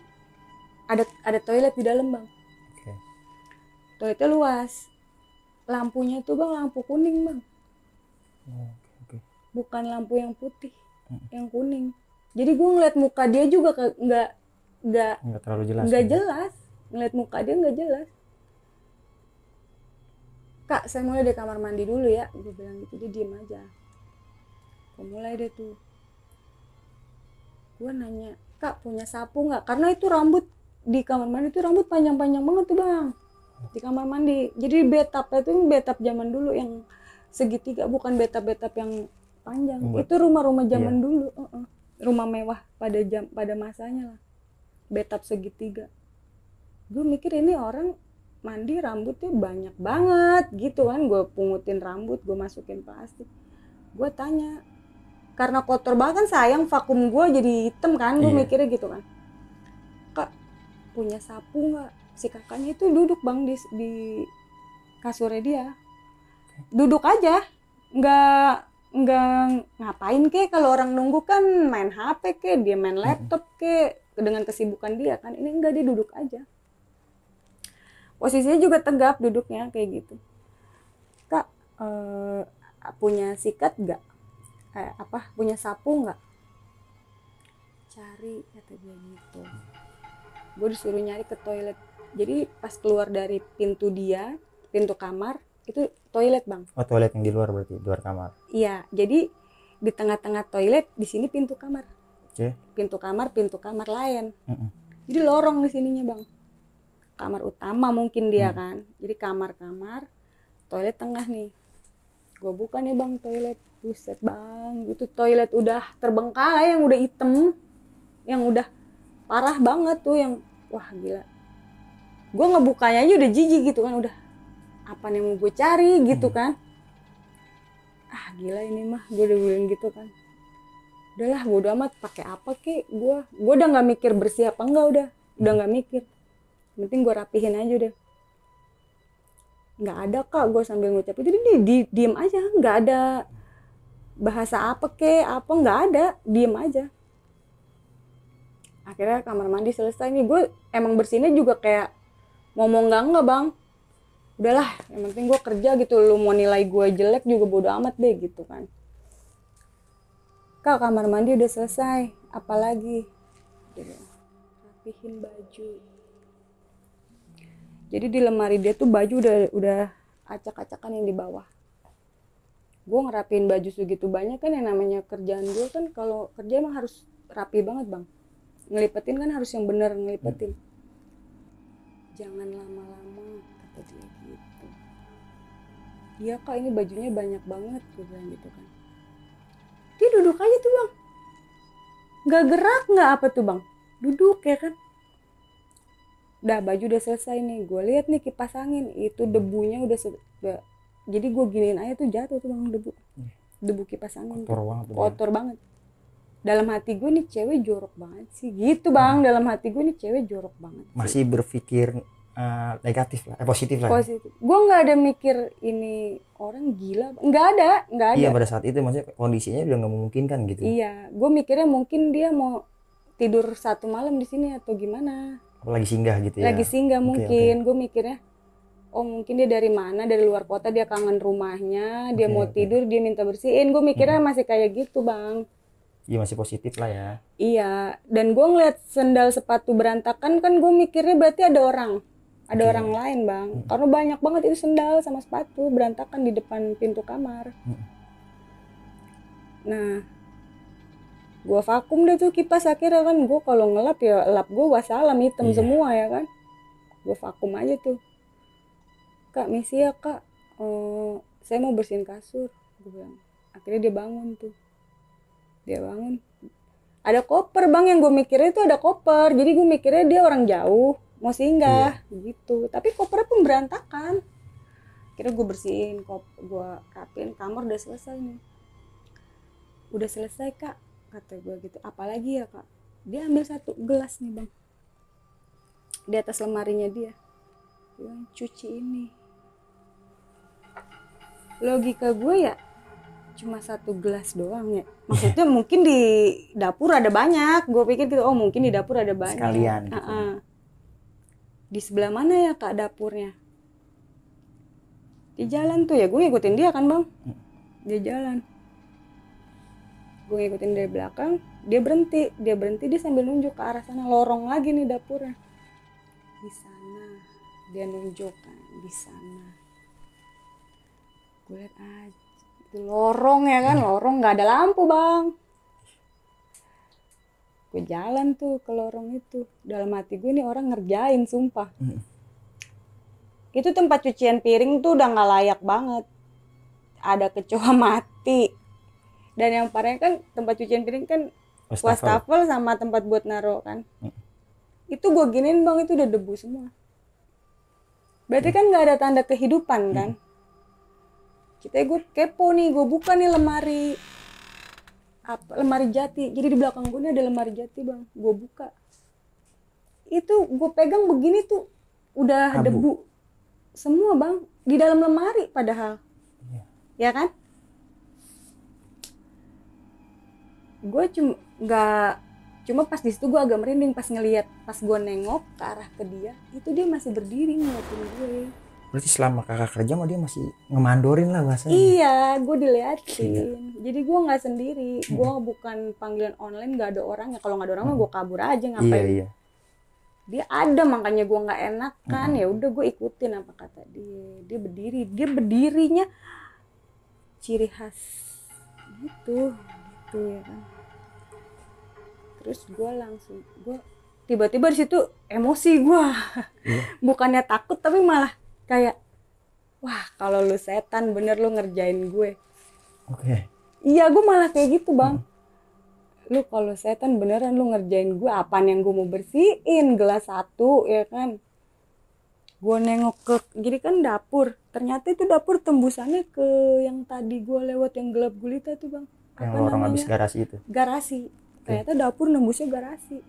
ada toilet di dalam bang. Toiletnya luas. Lampunya itu bang lampu kuning bang. Bukan lampu yang putih, yang kuning. Jadi gue ngeliat muka dia juga nggak terlalu jelas. Nggak jelas. Ngeliat muka dia nggak jelas. "Kak, saya mulai dari kamar mandi dulu ya," gue bilang gitu. Dia diem aja. Gue mulai deh tuh. Gue nanya, "Kak, punya sapu nggak?" Karena itu rambut di kamar mandi itu rambut panjang-panjang banget tuh bang. Di kamar mandi. Jadi bathtubnya itu bathtub zaman dulu yang segitiga, bukan bathtub yang panjang. Itu rumah-rumah zaman dulu. Rumah mewah pada masanya lah. Bathtub segitiga. Gue mikir ini orang mandi rambutnya banyak banget gitu kan. Gue pungutin rambut, gue masukin plastik. Gue tanya, karena kotor banget kan, sayang vakum gue jadi hitam kan, gue mikirnya gitu kan. Kak punya sapu nggak? Si kakaknya itu duduk bang di kasurnya dia, duduk aja, nggak ngapain kek. Kalau orang nunggu kan main HP kek, dia main laptop kek dengan kesibukan dia kan. Ini enggak, dia duduk aja, posisinya juga tegap duduknya kayak gitu. Kak punya sikat nggak? Punya sapu nggak? Cari, kata dia gitu. Gue disuruh nyari ke toilet. Jadi pas keluar dari pintu kamar itu toilet bang. Oh, toilet yang di luar berarti, luar kamar. Iya, jadi di tengah-tengah toilet, di sini pintu kamar. Oke. Pintu kamar lain. Jadi lorong di sininya bang. Kamar utama mungkin dia kan. Jadi kamar, toilet tengah nih. Gue buka nih bang toilet. Buset bang, itu toilet udah terbengkalai, yang udah hitam, yang udah parah banget tuh, yang wah gila. Gue ngebukanya aja udah jijik gitu kan, udah apa yang mau gue cari gitu kan. Gila ini mah, gue udah bilang gitu kan. Udahlah bodo amat, pakai apa kek, gue udah nggak mikir bersih apa enggak, udah nggak mikir. Yang penting gue rapihin aja udah. Nggak ada kak, gue sambil ngucap itu dia diem aja, nggak ada bahasa apa kek, apa nggak ada, diem aja. Akhirnya kamar mandi selesai nih, gue emang bersihnya juga kayak ngomong enggak bang, udahlah yang penting gue kerja gitu, lu mau nilai gue jelek juga bodo amat deh gitu kan. Kak kamar mandi udah selesai, apalagi? Rapihin baju. Jadi di lemari dia tuh baju udah acak-acakan yang di bawah. Gue ngerapiin baju segitu banyak kan, yang namanya kerjaan gue kan kalau kerja emang harus rapi banget bang. Ngelipetin kan harus yang bener ngelipetin. Jangan lama-lama, kata dia gitu. Iya kak, ini bajunya banyak banget, gue bilang gitu kan. Dia duduk aja tuh bang, nggak gerak, nggak apa tuh bang, duduk ya kan. Udah baju udah selesai nih, gue lihat nih kipas angin itu debunya udah jadi gue giniin aja tuh jatuh tuh bang, debu kipas angin kotor banget. Dalam hati gue nih cewek jorok banget sih gitu bang. Dalam hati gue nih cewek jorok banget masih sih. Berpikir negatif lah, positif lah. Positif. Gue nggak ada mikir ini orang gila, nggak ada. Iya, pada saat itu maksudnya kondisinya udah nggak memungkinkan gitu. Iya, gue mikirnya mungkin dia mau tidur satu malam di sini atau gimana. Lagi singgah gitu ya. Lagi singgah mungkin. Gue mikirnya, oh mungkin dia dari mana, dari luar kota, dia kangen rumahnya, dia mau tidur, dia minta bersihin. Gue mikirnya masih kayak gitu bang. Iya, masih positif lah ya. Iya, dan gue ngeliat sendal sepatu berantakan kan, gue mikirnya berarti ada orang lain bang. Karena banyak banget itu sendal sama sepatu berantakan di depan pintu kamar. Nah, gue vakum deh tuh kipas. Akhirnya kan gue kalau ngelap ya lap gue wassalam hitam semua ya kan. Gue vakum aja tuh. Kak misi ya kak, saya mau bersihin kasur, gue bilang. Akhirnya dia bangun tuh. Ada koper bang, yang gue mikirnya itu ada koper. Jadi gue mikirnya dia orang jauh mau singgah gitu. Tapi kopernya pun berantakan. Akhirnya gue bersihin, gue rapiin, kamar udah selesai nih. Udah selesai kak, kata gue gitu. Apalagi ya kak? Dia ambil satu gelas nih bang, di atas lemarinya dia. Dia bilang cuci ini. Logika gue ya cuma satu gelas doang ya. Maksudnya mungkin di dapur ada banyak. Gue pikir gitu, oh mungkin di dapur ada banyak. Sekalian gitu. Di sebelah mana ya kak dapurnya? Di jalan tuh ya, gue ngikutin dia kan bang. Dia jalan. Gue ngikutin dari belakang, dia berhenti dia sambil nunjuk ke arah sana, lorong lagi nih dapurnya. Di sana, dia nunjuk kan, di sana. Gue liat aja. Lorong ya kan, lorong nggak ada lampu bang. Gue jalan tuh ke lorong itu, dalam hati gue nih orang ngerjain sumpah. Itu tempat cucian piring tuh udah nggak layak banget, ada kecoa mati. Dan yang parahnya kan tempat cucian piring kan wastafel sama tempat buat naro kan. Itu gue giniin bang, itu udah debu semua. Berarti kan nggak ada tanda kehidupan kan. Kita gue kepo nih, gue buka nih lemari. apa lemari jati. Jadi di belakang gue ini ada lemari jati bang, gue buka itu gue pegang begini tuh udah Abu. debu semua bang di dalam lemari padahal ya kan. Gue cuma pas di situ gue agak merinding pas ngelihat, pas gue nengok ke arah ke dia itu dia masih berdiri ngeliatin gue. Berarti selama kakak kerja mah dia masih ngemandorin lah bahasanya. Iya, gue diliatin. Jadi gue nggak sendiri, gue bukan panggilan online, nggak ada orangnya. Kalau nggak ada orang mah gue kabur aja ngapain. Iya. Dia ada, makanya gue nggak enak kan. Ya udah gue ikutin apa kata dia. Dia berdirinya ciri khas gitu ya kan. Terus gue tiba-tiba di situ emosi gue. Bukannya takut tapi malah kayak, wah kalau lu setan bener lu ngerjain gue. Oke. Iya gue malah kayak gitu bang. Lu kalau setan beneran lu ngerjain gue, apaan yang gue mau bersihin gelas 1 ya kan. Gue nengok ke jadi kan dapur, ternyata itu dapur tembusannya ke yang tadi gue lewat yang gelap gulita tuh bang. Yang lorong habis garasi itu. Garasi. Ternyata dapur nembusnya garasi.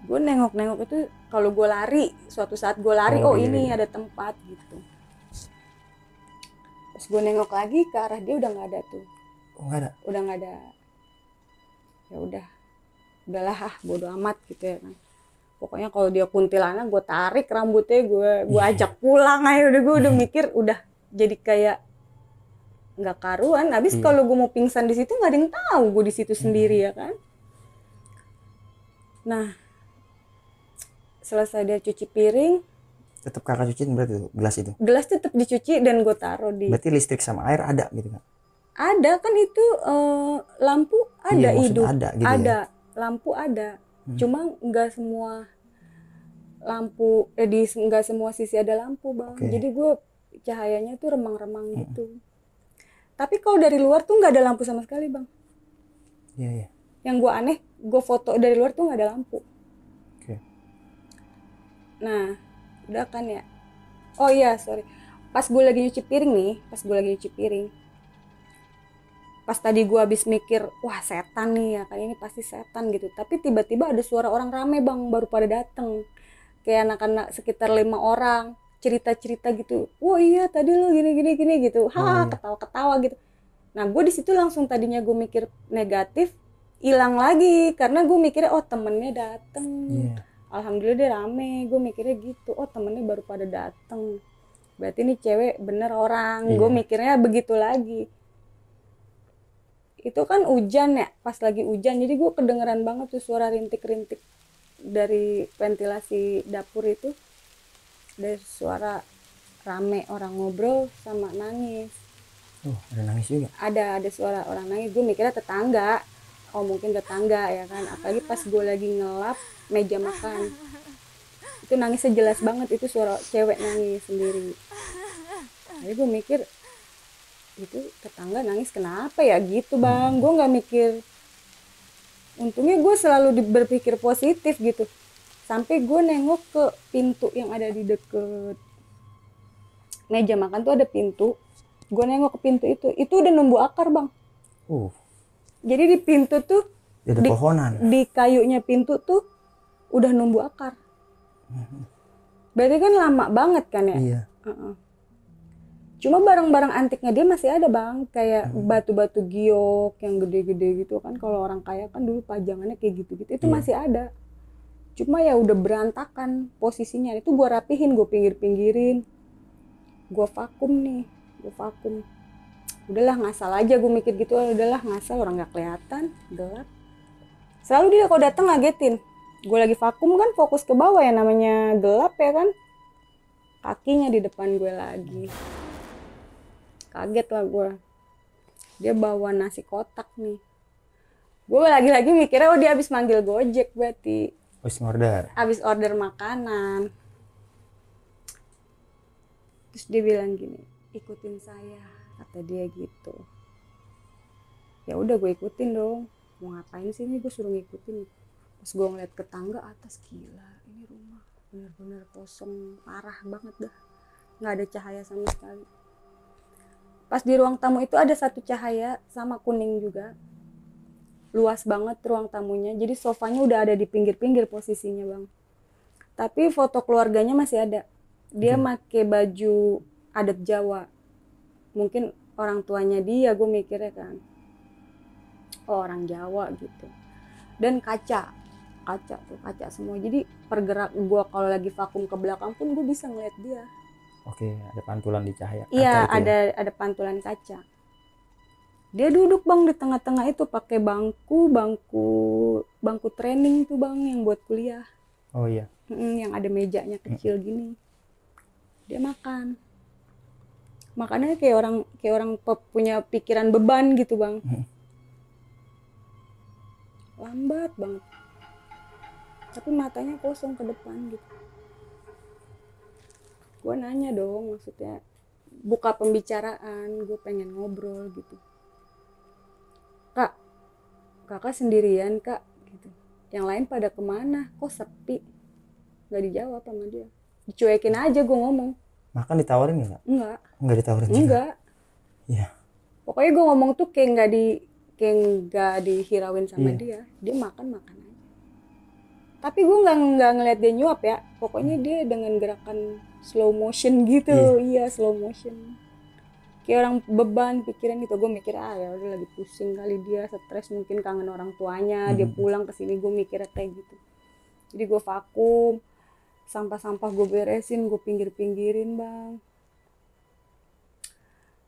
Gue nengok itu, kalau gue lari, suatu saat gue lari, ini ada tempat gitu. Pas gue nengok lagi ke arah dia udah nggak ada tuh. Nggak ada. Udah nggak ada. Ya udahlah bodo amat gitu ya kan. Pokoknya kalau dia kuntilanak gue tarik rambutnya, gue ajak pulang aja. Gue udah mikir udah jadi kayak nggak karuan. Habis kalau gue mau pingsan di situ nggak ada yang tahu gue di situ sendiri ya kan. Nah selesai dia cuci piring, tetap kakak cuciin berarti gelas itu? Gelas tetap dicuci dan gue taruh di. Berarti listrik sama air ada gitu kan? Ada kan itu lampu ada, hidup ada, gitu ada ya? Lampu ada, cuma nggak semua lampu nggak semua sisi ada lampu bang. Jadi gue cahayanya tuh remang-remang gitu. Tapi kalau dari luar tuh nggak ada lampu sama sekali bang. Iya. Yang gue aneh, gue foto dari luar tuh nggak ada lampu. Nah, udah kan ya. Oh iya, sorry. Pas gue lagi nyuci piring, pas tadi gue habis mikir, wah setan nih ya, kan ini pasti setan gitu. Tapi tiba-tiba ada suara orang rame bang, baru pada dateng. Kayak anak-anak sekitar 5 orang, cerita-cerita gitu. Wah iya tadi lo gini gitu. Ketawa-ketawa gitu. Nah gue di situ langsung tadinya gue mikir negatif, hilang lagi. Karena gue mikirnya, oh temennya dateng. Alhamdulillah dia rame, gue mikirnya gitu. Oh temennya baru pada dateng, berarti nih cewek bener orang. Gue mikirnya begitu lagi. Itu kan hujan ya, pas lagi hujan, jadi gue kedengeran banget tuh suara rintik-rintik dari ventilasi dapur itu. Ada suara rame orang ngobrol sama nangis. Ada nangis juga? Ada suara orang nangis. Gue mikirnya tetangga. Oh mungkin tetangga ya kan. Apalagi pas gue lagi ngelap meja makan, itu nangisnya jelas banget, itu suara cewek nangis sendiri. Jadi gue mikir itu tetangga nangis kenapa ya gitu bang. Gue nggak mikir, untungnya gue selalu berpikir positif gitu. Sampai gue nengok ke pintu yang ada di deket meja makan tuh, ada pintu. Gue nengok ke pintu itu udah numbuh akar bang. Jadi di pintu tuh ada pohonan, di kayunya pintu tuh udah numbuh akar. Berarti kan lama banget kan ya. Iya. Cuma barang-barang antiknya dia masih ada bang, kayak batu-batu giok yang gede-gede gitu kan. Kalau orang kaya kan dulu pajangannya kayak gitu-gitu, itu masih ada. Cuma ya udah berantakan posisinya. Itu gue rapihin, gue pinggir-pinggirin, gue vakum. Udahlah ngasal aja, gue mikir gitu. Udahlah ngasal, orang nggak kelihatan, gelap. Selalu dia kalau datang ngagetin. Gue lagi vakum kan, fokus ke bawah ya, namanya gelap ya kan. Kakinya di depan gue lagi. Kaget lah gue. Dia bawa nasi kotak nih. Gue lagi-lagi mikirnya, oh dia habis manggil Gojek berarti. Habis order makanan. Terus dia bilang gini, ikutin saya, kata dia gitu. Ya udah gue ikutin dong. Mau ngapain sih nih, gue suruh ngikutin. Pas gue ngeliat ke tangga atas, gila ini rumah bener-bener kosong, parah banget dah, nggak ada cahaya sama sekali. Pas di ruang tamu itu ada satu cahaya sama kuning juga. Luas banget ruang tamunya. Jadi sofanya udah ada di pinggir-pinggir posisinya, Bang. Tapi foto keluarganya masih ada. Dia pakai baju adat Jawa. Mungkin orang tuanya dia, gue mikirnya kan. Oh, orang Jawa gitu. Dan kaca semua. Jadi pergerak gue kalau lagi vakum ke belakang pun gue bisa ngeliat dia. Oke, ada pantulan di cahaya. Iya, Kaca itu ya? ada pantulan kaca. Dia duduk, Bang, di tengah-tengah itu pakai bangku training tuh, Bang, yang buat kuliah. Oh iya. Yang ada mejanya kecil gini. Dia makan. Makannya kayak orang punya pikiran beban gitu, Bang. Lambat banget. Tapi matanya kosong ke depan gitu. Gue nanya dong, maksudnya buka pembicaraan, gue pengen ngobrol gitu. Kak, kakak sendirian, Kak, gitu. Yang lain pada kemana? Kok sepi? Gak dijawab sama dia. Dicuekin aja gue ngomong. Makan ditawarin nggak? Enggak Ditawarin juga? Enggak. Iya. Pokoknya gue ngomong tuh kayak nggak dihirauin sama dia. Dia makan aja. Tapi gue nggak ngeliat dia nyuap ya. Pokoknya dia dengan gerakan slow motion gitu. Iya, slow motion. Kayak orang beban pikiran gitu. Gue mikir ya udah lagi pusing kali dia, stres, mungkin kangen orang tuanya. Dia pulang ke sini, gue mikirnya kayak gitu. Jadi gue vakum. Sampah-sampah gue beresin, gue pinggir-pinggirin, Bang.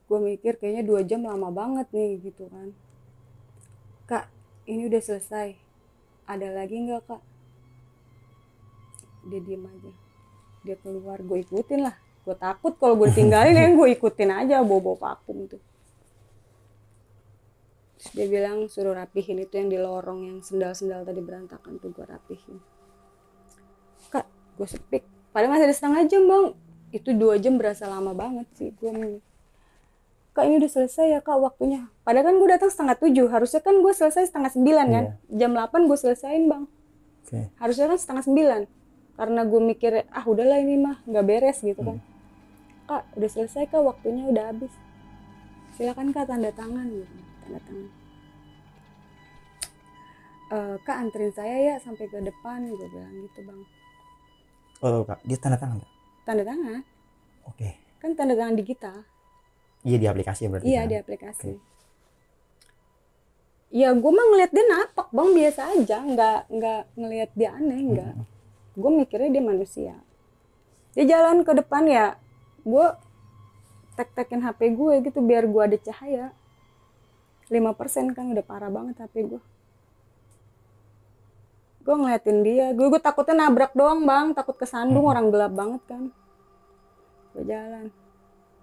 Gue mikir kayaknya 2 jam lama banget nih gitu kan. Kak, ini udah selesai. Ada lagi nggak, Kak? Dia diem aja. Dia keluar, gue ikutin lah. Gue takut kalau gue ditinggalin ya gue ikutin aja, bawa vakum tuh. Terus dia bilang suruh rapihin itu yang di lorong, yang sendal-sendal tadi berantakan tuh gue rapihin. Kak, gue sepik. Padahal masih ada setengah jam, Bang. Itu 2 jam berasa lama banget sih. Kak, ini udah selesai ya, Kak, waktunya. Padahal kan gue datang 6:30. Harusnya kan gue selesai 8:30 kan. Jam 8 gue selesain, Bang. Harusnya kan 8:30. Karena gue mikir, udahlah ini mah gak beres gitu kan. Kak, udah selesai, Kak, waktunya udah habis. Silakan, Kak, tanda tangan gitu. Tanda tangan. Kak, anterin saya ya sampai ke depan, gue bilang gitu, Bang. Oh, Kak, dia tanda tangan nggak? Tanda tangan. Oke. Kan tanda tangan digital. Iya, di aplikasi berarti. Iya, di aplikasi. Ya, gue mah ngeliat dia napak, Bang, biasa aja, nggak ngeliat dia aneh, nggak. Gue mikirnya dia manusia. Dia jalan ke depan ya, gue tek-tekin HP gue gitu biar gue ada cahaya. 5% kan udah parah banget HP gue. Gue ngeliatin dia, gue takutnya nabrak doang, Bang, takut kesandung, orang gelap banget kan. Gue jalan.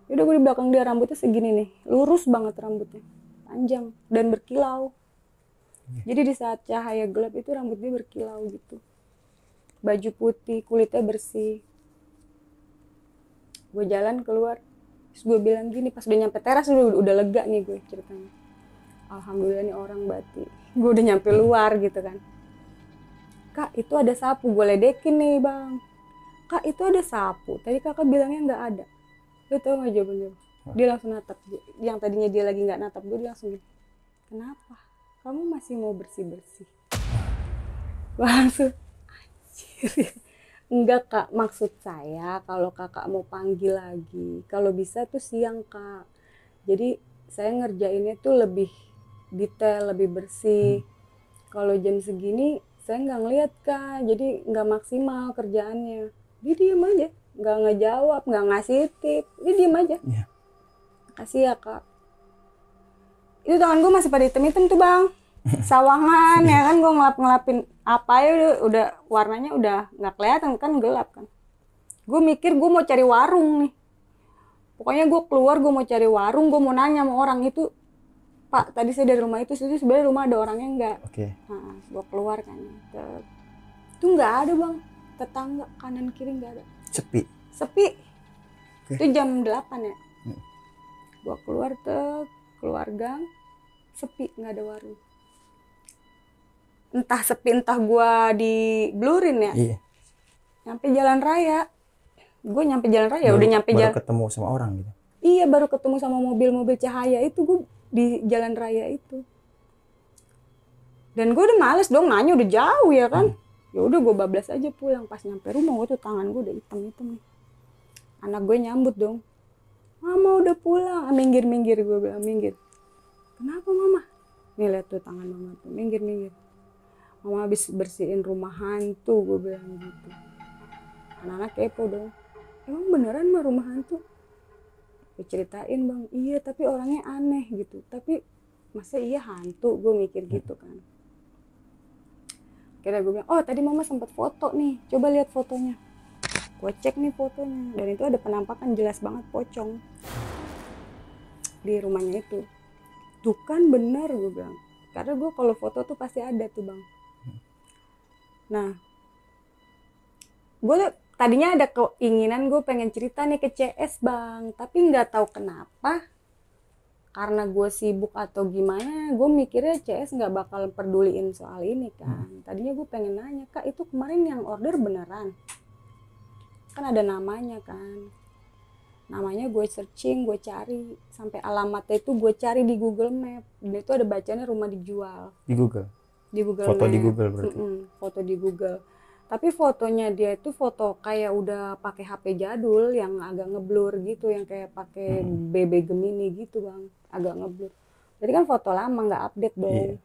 Yaudah gue di belakang dia, rambutnya segini nih, lurus banget rambutnya, panjang dan berkilau. Jadi di saat cahaya gelap itu rambut dia berkilau gitu. Baju putih, kulitnya bersih. Gue jalan keluar, terus gue bilang gini, pas udah nyampe teras udah lega nih gue ceritanya. Alhamdulillah nih orang Bati. Gue udah nyampe luar gitu kan. Kak, itu ada sapu, gue ledekin nih, Bang. Kak, itu ada sapu, tadi kakak bilangnya nggak ada. Lu tau gak jawabannya? Dia langsung natap. Yang tadinya dia lagi gak natap gue, dia langsung gini, kenapa? Kamu masih mau bersih-bersih? Langsung, anjir. Enggak, Kak, maksud saya kalau kakak mau panggil lagi, kalau bisa tuh siang, Kak. Jadi saya ngerjainnya tuh lebih detail, lebih bersih. Kalau jam segini saya nggak ngeliat, Kak, jadi nggak maksimal kerjaannya. Dia diem aja, nggak ngejawab, nggak ngasih tip, dia diem aja. Kasih ya, Kak. Itu tangan gue masih pada hitam-hitam tuh, Bang, sawangan ya kan, gue ngelapin apa ya, udah warnanya udah nggak kelihatan kan, gelap kan. Gue mikir gue mau cari warung nih, pokoknya gue keluar, gue mau cari warung, gue mau nanya sama orang itu, Pak, tadi saya dari rumah itu sebenarnya rumah ada orangnya enggak? Nah, gue keluar kan, itu nggak ada, Bang, tetangga kanan kiri nggak ada, sepi. Itu jam 8 ya. Gue keluar keluar gang, sepi, nggak ada warung. Entah sepi, entah gue diblurin ya. Nyampe jalan raya, gue nyampe jalan raya, udah nyampe jalan. Baru ketemu sama orang gitu. Iya, baru ketemu sama mobil-mobil cahaya itu gue di jalan raya itu. Dan gue udah males dong, nanya udah jauh ya kan. Ya udah gue bablas aja pulang. Pas nyampe rumah gue tuh tangan gue udah hitam-hitam nih. Anak gue nyambut dong. Mama udah pulang. Minggir-minggir, gue bilang minggir. Kenapa mama? Nih lihat tuh tangan mama tuh, minggir-minggir. Mama habis bersihin rumah hantu, gue bilang gitu. Anak-anak kepo dong. Emang beneran mah rumah hantu? Gue ceritain bang, iya tapi orangnya aneh gitu. Tapi masa iya hantu, gue mikir gitu kan. Akhirnya gue bilang, oh tadi mama sempat foto nih, coba lihat fotonya. Gue cek nih fotonya, dan itu ada penampakan jelas banget pocong di rumahnya itu. Tuh kan bener, gue bilang. Karena gue kalau foto tuh pasti ada tuh bang. Nah, gue tadinya ada keinginan gue pengen cerita nih ke CS bang, tapi nggak tahu kenapa. Karena gue sibuk atau gimana, gue mikirnya CS nggak bakal peduliin soal ini kan. Tadinya gue pengen nanya, kak itu kemarin yang order beneran? Kan ada namanya kan. Namanya gue searching, gue cari. Sampai alamatnya itu gue cari di Google Map. Dan itu ada bacanya rumah dijual. Di Google? Di Google foto Map. Di Google berarti? Foto di Google. Tapi fotonya dia itu foto kayak udah pakai HP jadul yang agak ngeblur gitu. Yang kayak pakai BB Gemini gitu bang. Agak ngeblur. Jadi kan foto lama, nggak update dong. Yeah.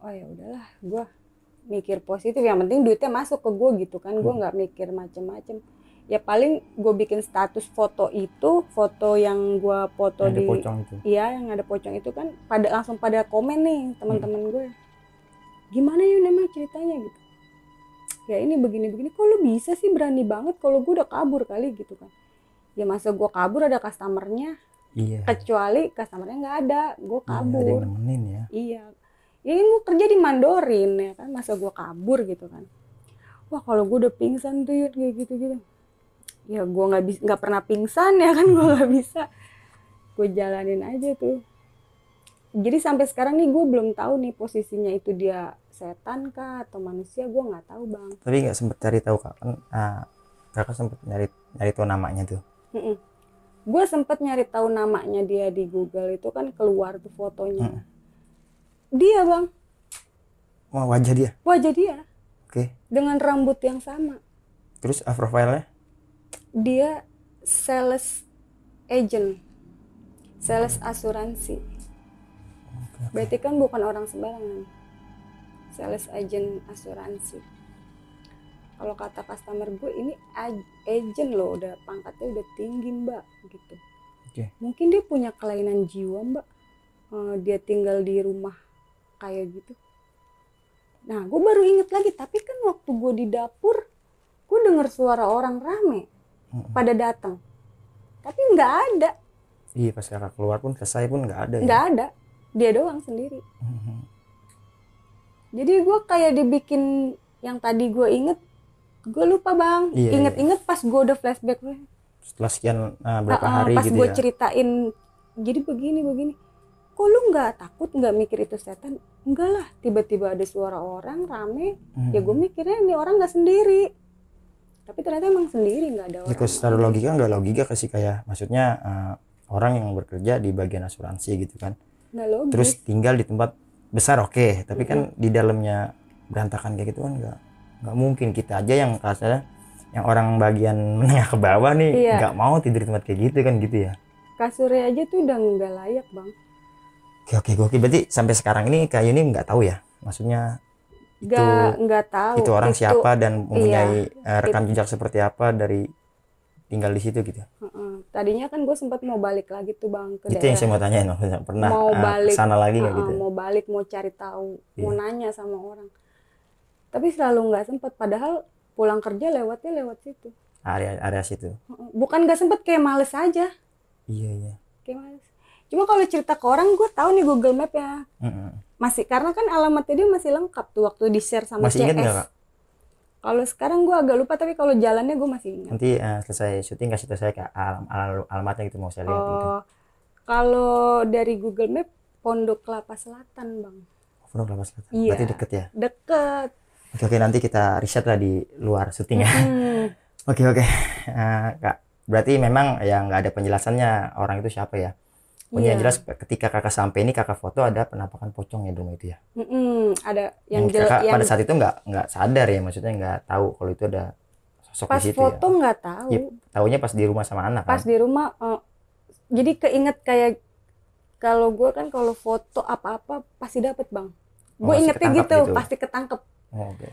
Oh ya udahlah, gue mikir positif. Yang penting duitnya masuk ke gue gitu kan. Gue nggak mikir macem-macem. Ya paling gue bikin status foto itu, foto yang gue foto yang di pocong itu. Iya, yang ada pocong itu kan langsung pada komen nih teman-teman gue. Gimana ya namanya ceritanya gitu. Ya ini begini-begini, kok lu bisa sih berani banget kalau gue udah kabur kali gitu kan. Ya masa gue kabur ada customernya. Iya. Kecuali customernya nggak ada, gue kabur. Iya, ada yang nemenin ya. Iya. Ya ini gue kerja di Mandorin ya kan, masa gue kabur gitu kan. Wah kalau gue udah pingsan tuh kayak gitu-gitu. Ya gue nggak pernah pingsan ya kan, gue nggak bisa, gue jalanin aja tuh. Jadi sampai sekarang nih gue belum tahu nih posisinya itu dia setan kah atau manusia, gue nggak tahu bang. Tapi nggak sempet cari tahu kak, kakak sempet nyari tahu namanya tuh? Gue sempet nyari tahu namanya dia di Google, itu kan keluar tuh fotonya. Dia bang. Wah, wajah dia? Wajah dia. Oke. Dengan rambut yang sama. Terus profilnya? Dia sales agent, sales asuransi. Berarti kan bukan orang sembarangan. Sales agent asuransi. Kalau kata customer gue, ini agent loh, udah pangkatnya udah tinggi mbak gitu. Okay. Mungkin dia punya kelainan jiwa mbak. Dia tinggal di rumah kayak gitu. Nah gue baru inget lagi, tapi kan waktu gue di dapur gue denger suara orang rame pada datang, tapi nggak ada. Iya, pas kakak keluar pun selesai pun nggak ada. Nggak ada, dia doang sendiri. Jadi gue kayak dibikin yang tadi gue inget, gue lupa bang. Inget-inget pas gue udah flashback setelah sekian berapa hari pas gitu gue ya. ceritain jadi begini, kok lu nggak takut, nggak mikir itu setan? Enggak lah, tiba-tiba ada suara orang rame. Ya gue mikirnya ini orang nggak sendiri, tapi ternyata emang sendiri, nggak ada orang. Jadi secara logika nggak logika kasih, kayak maksudnya orang yang bekerja di bagian asuransi gitu kan, nggak logis. Terus tinggal di tempat besar oke, tapi kan di dalamnya berantakan kayak gitu kan nggak mungkin. Kita aja yang kasarnya yang orang bagian menengah ke bawah nih nggak mau tidur di tempat kayak gitu kan gitu ya. Kasurnya aja tuh udah nggak layak bang. Oke, berarti sampai sekarang ini kayak ini nggak tahu ya, maksudnya nggak tahu itu orang siapa dan mempunyai rekam jejak seperti apa dari tinggal di situ gitu. Tadinya kan gue sempat mau balik lagi tuh bang ke itu daerah. Yang saya mau tanya, pernah mau balik sana lagi nggak gitu? Mau balik, mau cari tahu, mau nanya sama orang, tapi selalu nggak sempet. Padahal pulang kerja lewatnya lewat situ, area situ. Bukan nggak sempet, kayak males aja. Iya. Kayak males. Cuma kalau cerita ke orang gue tahu nih Google Map ya. Masih, karena kan alamatnya dia masih lengkap tuh waktu di share sama masih CS. Ingat nggak kak? Kalau sekarang gue agak lupa, tapi kalau jalannya gue masih ingat. Nanti selesai syuting kasih tahu saya kak alamatnya gitu, mau saya lihat gitu. Kalau dari Google Map Pondok Kelapa Selatan bang. Pondok Kelapa Selatan. Iya. Berarti deket ya? Deket. Oke, nanti kita riset lah di luar syuting ya. Oke. Kak, Berarti memang ya nggak ada penjelasannya orang itu siapa ya. Pokoknya yang Iya. jelas ketika kakak sampai ini kakak foto ada penampakan pocong ya di rumah itu ya. Ada Yang kakak pada saat itu nggak sadar ya, maksudnya nggak tahu kalau itu ada sosok pas di situ ya. foto nggak Ya, tahu. taunya pas di rumah sama anak Pas kan. di rumah jadi keinget kayak kalau gue kan kalau foto apa-apa pasti dapet bang. Oh, Gue masih ingetnya ketangkap gitu, gitu. pasti ketangkep. Oh, oke.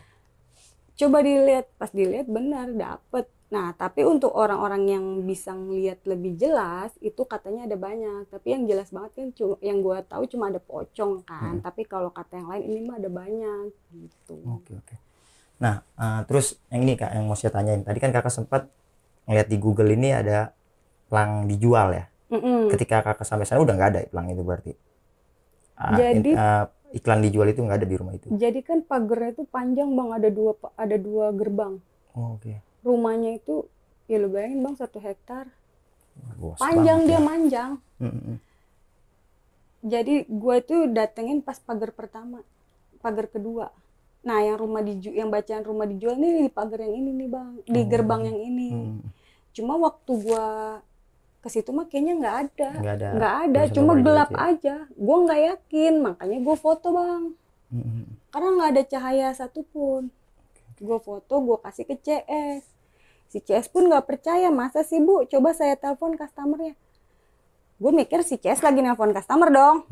Coba dilihat, pas dilihat benar dapet. Nah tapi untuk orang-orang yang bisa ngelihat lebih jelas itu katanya ada banyak. Tapi yang jelas banget kan yang gue tahu cuma ada pocong kan. Tapi kalau kata yang lain ini mah ada banyak gitu. Oke. Nah, terus yang ini kak yang mau saya tanyain. Tadi kan kakak sempat ngeliat di Google ini ada pelang dijual ya. Ketika kakak sampai sana udah nggak ada pelang itu berarti. Jadi Iklan dijual itu nggak ada di rumah itu. jadi kan pagarnya itu panjang bang, ada dua gerbang. Oh, oke. Rumahnya itu ya lu bayangin bang 1 hektar. Luas Panjang banget dia ya. manjang. Mm-mm. Jadi gue tuh datengin pas pagar pertama, pagar kedua. Nah yang yang bacaan rumah dijual nih di pagar yang ini nih bang, di gerbang yang ini. Cuma waktu gue ke situ mah kayaknya nggak ada, cuma gelap aja. Gue nggak yakin, makanya gue foto bang. Karena nggak ada cahaya satupun. Gue foto, gue kasih ke CS. Si CS pun nggak percaya, masa sih bu? Coba saya telepon customernya. Gue mikir si CS lagi nelpon customer dong.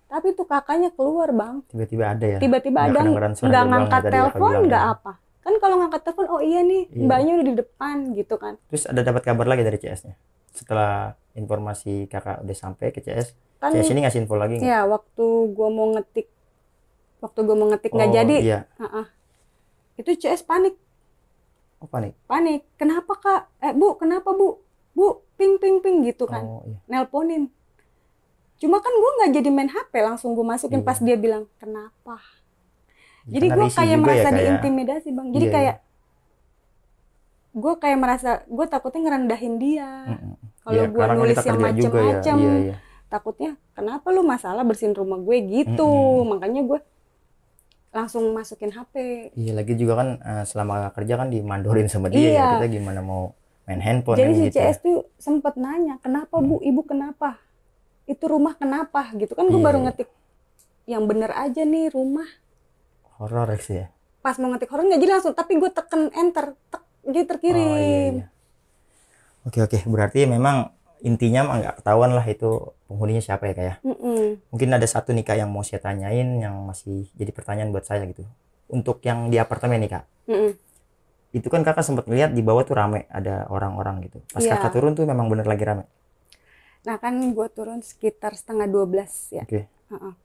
Tapi tuh kakaknya keluar bang. Tiba-tiba ada ya. Tiba-tiba ada, nggak ngangkat telepon, nggak apa. Kan kalau ngangkat telepon, oh iya nih, mbaknya udah di depan gitu kan. Terus ada dapat kabar lagi dari CS-nya? Setelah informasi kakak udah sampai ke CS, Kan, CS ini ngasih info lagi nggak? Ya, waktu gue mau ngetik nggak jadi. Iya. Itu CS panik. Oh, panik. Kenapa kak? Bu, kenapa bu? Bu, ping gitu kan. Oh, iya. Nelponin. Cuma kan gue nggak jadi main HP, langsung gue masukin pas dia bilang kenapa. Jadi gue kayak merasa diintimidasi bang. Jadi kayak gue kayak merasa gue takutnya ngerendahin dia. Kalau gue nulis yang macem-macem, takutnya kenapa lu masalah bersihin rumah gue gitu. Makanya gue langsung masukin HP. Iya, lagi juga kan selama kerja kan dimandorin sama dia ya, kita gimana mau main handphone. Jadi kan si gitu. CS tuh sempet nanya, kenapa bu, ibu kenapa? Itu rumah kenapa gitu kan. Gue baru ngetik yang bener aja nih rumah. Horor sih ya. Pas mau ngetik horor nggak jadi langsung, tapi gue teken enter, dia terkirim. Oke, berarti memang intinya mah nggak ketahuan lah itu penghuninya siapa ya kak ya. Mungkin ada satu nih kak yang mau saya tanyain yang masih jadi pertanyaan buat saya gitu. Untuk yang di apartemen nih kak, itu kan kakak sempat lihat di bawah tuh rame, ada orang-orang gitu. Pas kakak turun tuh memang bener lagi rame. Nah kan gue turun sekitar 11:30 ya. Oke.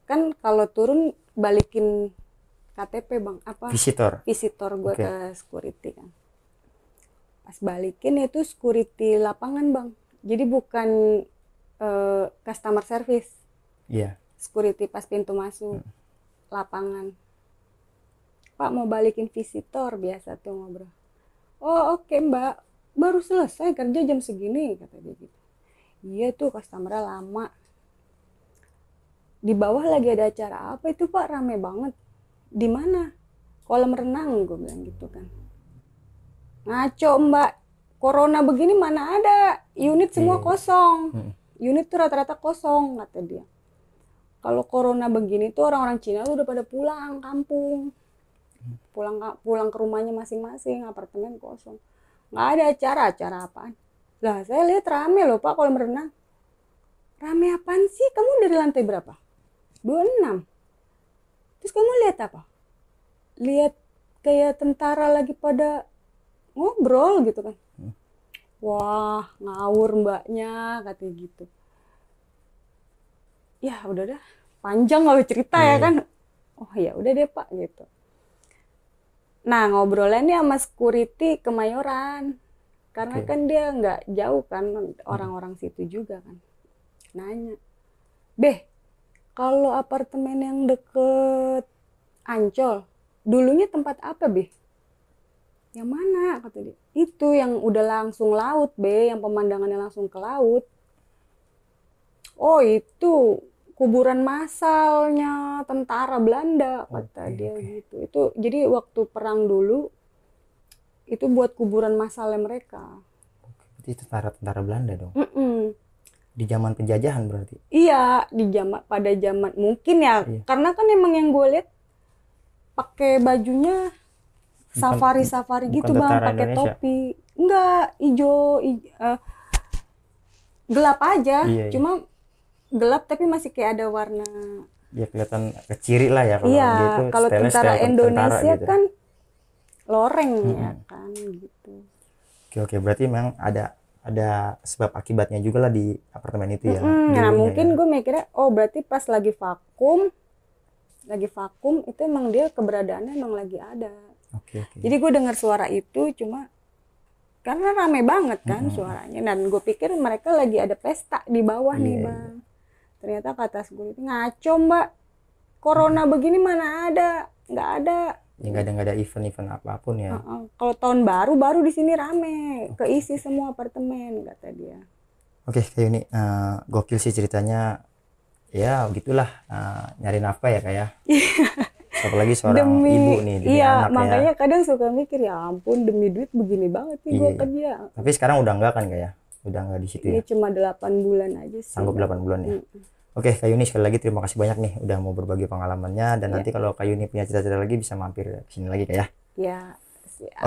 Kan kalau turun balikin KTP bang, apa? Visitor gue ke security kan. Pas balikin itu security lapangan bang. Jadi bukan customer service. Iya. Security pas pintu masuk lapangan. Pak mau balikin visitor, biasa tuh ngobrol. Oh oke, mbak, baru selesai kerja jam segini kata dia gitu. Iya tuh customernya lama. Di bawah lagi ada acara apa itu pak, rame banget. Di mana? Kolam renang, gue bilang gitu kan. Ngaco mbak, corona begini mana ada, unit semua kosong. Unit tuh rata-rata kosong kata dia. Kalau corona begini tuh orang-orang Cina tuh udah pada pulang kampung. Pulang ke rumahnya masing-masing, apartemen kosong. Nggak ada acara apaan. Lah saya lihat rame loh pak kolam renang. Rame apaan sih? Kamu dari lantai berapa? 26. Terus kamu lihat apa? Lihat kayak tentara lagi pada ngobrol gitu kan. Wah ngawur mbaknya katanya gitu. Ya udah dah, panjang kalau cerita ya kan. Oh ya udah deh pak gitu. Nah ngobrolannya sama security Kemayoran. Karena kan dia nggak jauh kan, orang-orang situ juga kan. Nanya, Beh, kalau apartemen yang deket Ancol, dulunya tempat apa, Beh? Yang mana? Kata dia. Itu yang udah langsung laut, Beh, yang pemandangannya langsung ke laut. Oh, itu kuburan massalnya tentara Belanda, kata dia gitu. Itu jadi waktu perang dulu, itu buat kuburan massalnya mereka. Berarti tentara Belanda dong. Mm-mm. Di zaman penjajahan berarti. Iya, pada zaman mungkin ya, Iya. karena kan emang yang gue lihat pakai bajunya safari gitu bang, tentara pakai Indonesia. topi, enggak hijau, gelap aja, Iya. cuma gelap tapi masih kayak ada warna. Ya kelihatan keciri lah ya kalau Iya, dia itu kalau style-style tentara Indonesia gitu. kan loreng ya kan gitu. Oke, berarti memang ada sebab akibatnya juga lah di apartemen itu ya. Nah dulunya mungkin ya. gue mikirnya, oh berarti pas lagi vakum itu emang dia keberadaannya emang lagi ada. Oke. Jadi gue dengar suara itu cuma karena rame banget kan suaranya, dan gue pikir mereka lagi ada pesta di bawah nih Iya, bang. Ternyata ke atas gue itu ngaco mbak, corona begini mana ada, nggak ada. Ya nggak ada event-event apapun ya. Kalau tahun baru di sini rame, keisi semua apartemen kata dia. Oke, kayak ini gokil sih ceritanya. Ya gitulah, nyari nafkah ya kayak. Apalagi seorang ibu nih demi iya, anak makanya ya. kadang suka mikir ya ampun demi duit begini banget nih gue kerja. Tapi sekarang udah enggak kan kayak? Udah enggak di situ Ini ya. cuma 8 bulan aja sih. Sanggup 8 bulan ya. Oke, Kak Yuni sekali lagi terima kasih banyak nih udah mau berbagi pengalamannya, dan nanti kalau Kak Yuni punya cerita-cerita lagi bisa mampir ke sini lagi Kak ya. Ya.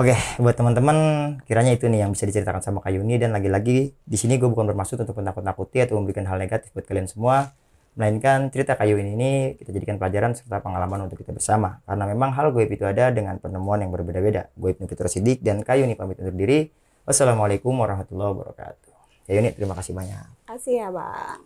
Oke, buat teman-teman kiranya itu nih yang bisa diceritakan sama Kak Yuni, dan lagi-lagi di sini gue bukan bermaksud untuk menakut-nakuti atau memberikan hal negatif buat kalian semua, melainkan cerita Kak Yuni ini kita jadikan pelajaran serta pengalaman untuk kita bersama, karena memang hal goib itu ada dengan penemuan yang berbeda-beda. Gue Ibnu Fitrah Siddiq dan Kak Yuni pamit undur diri. Wassalamualaikum warahmatullahi wabarakatuh. Kak Yuni terima kasih banyak. Terima kasih ya bang.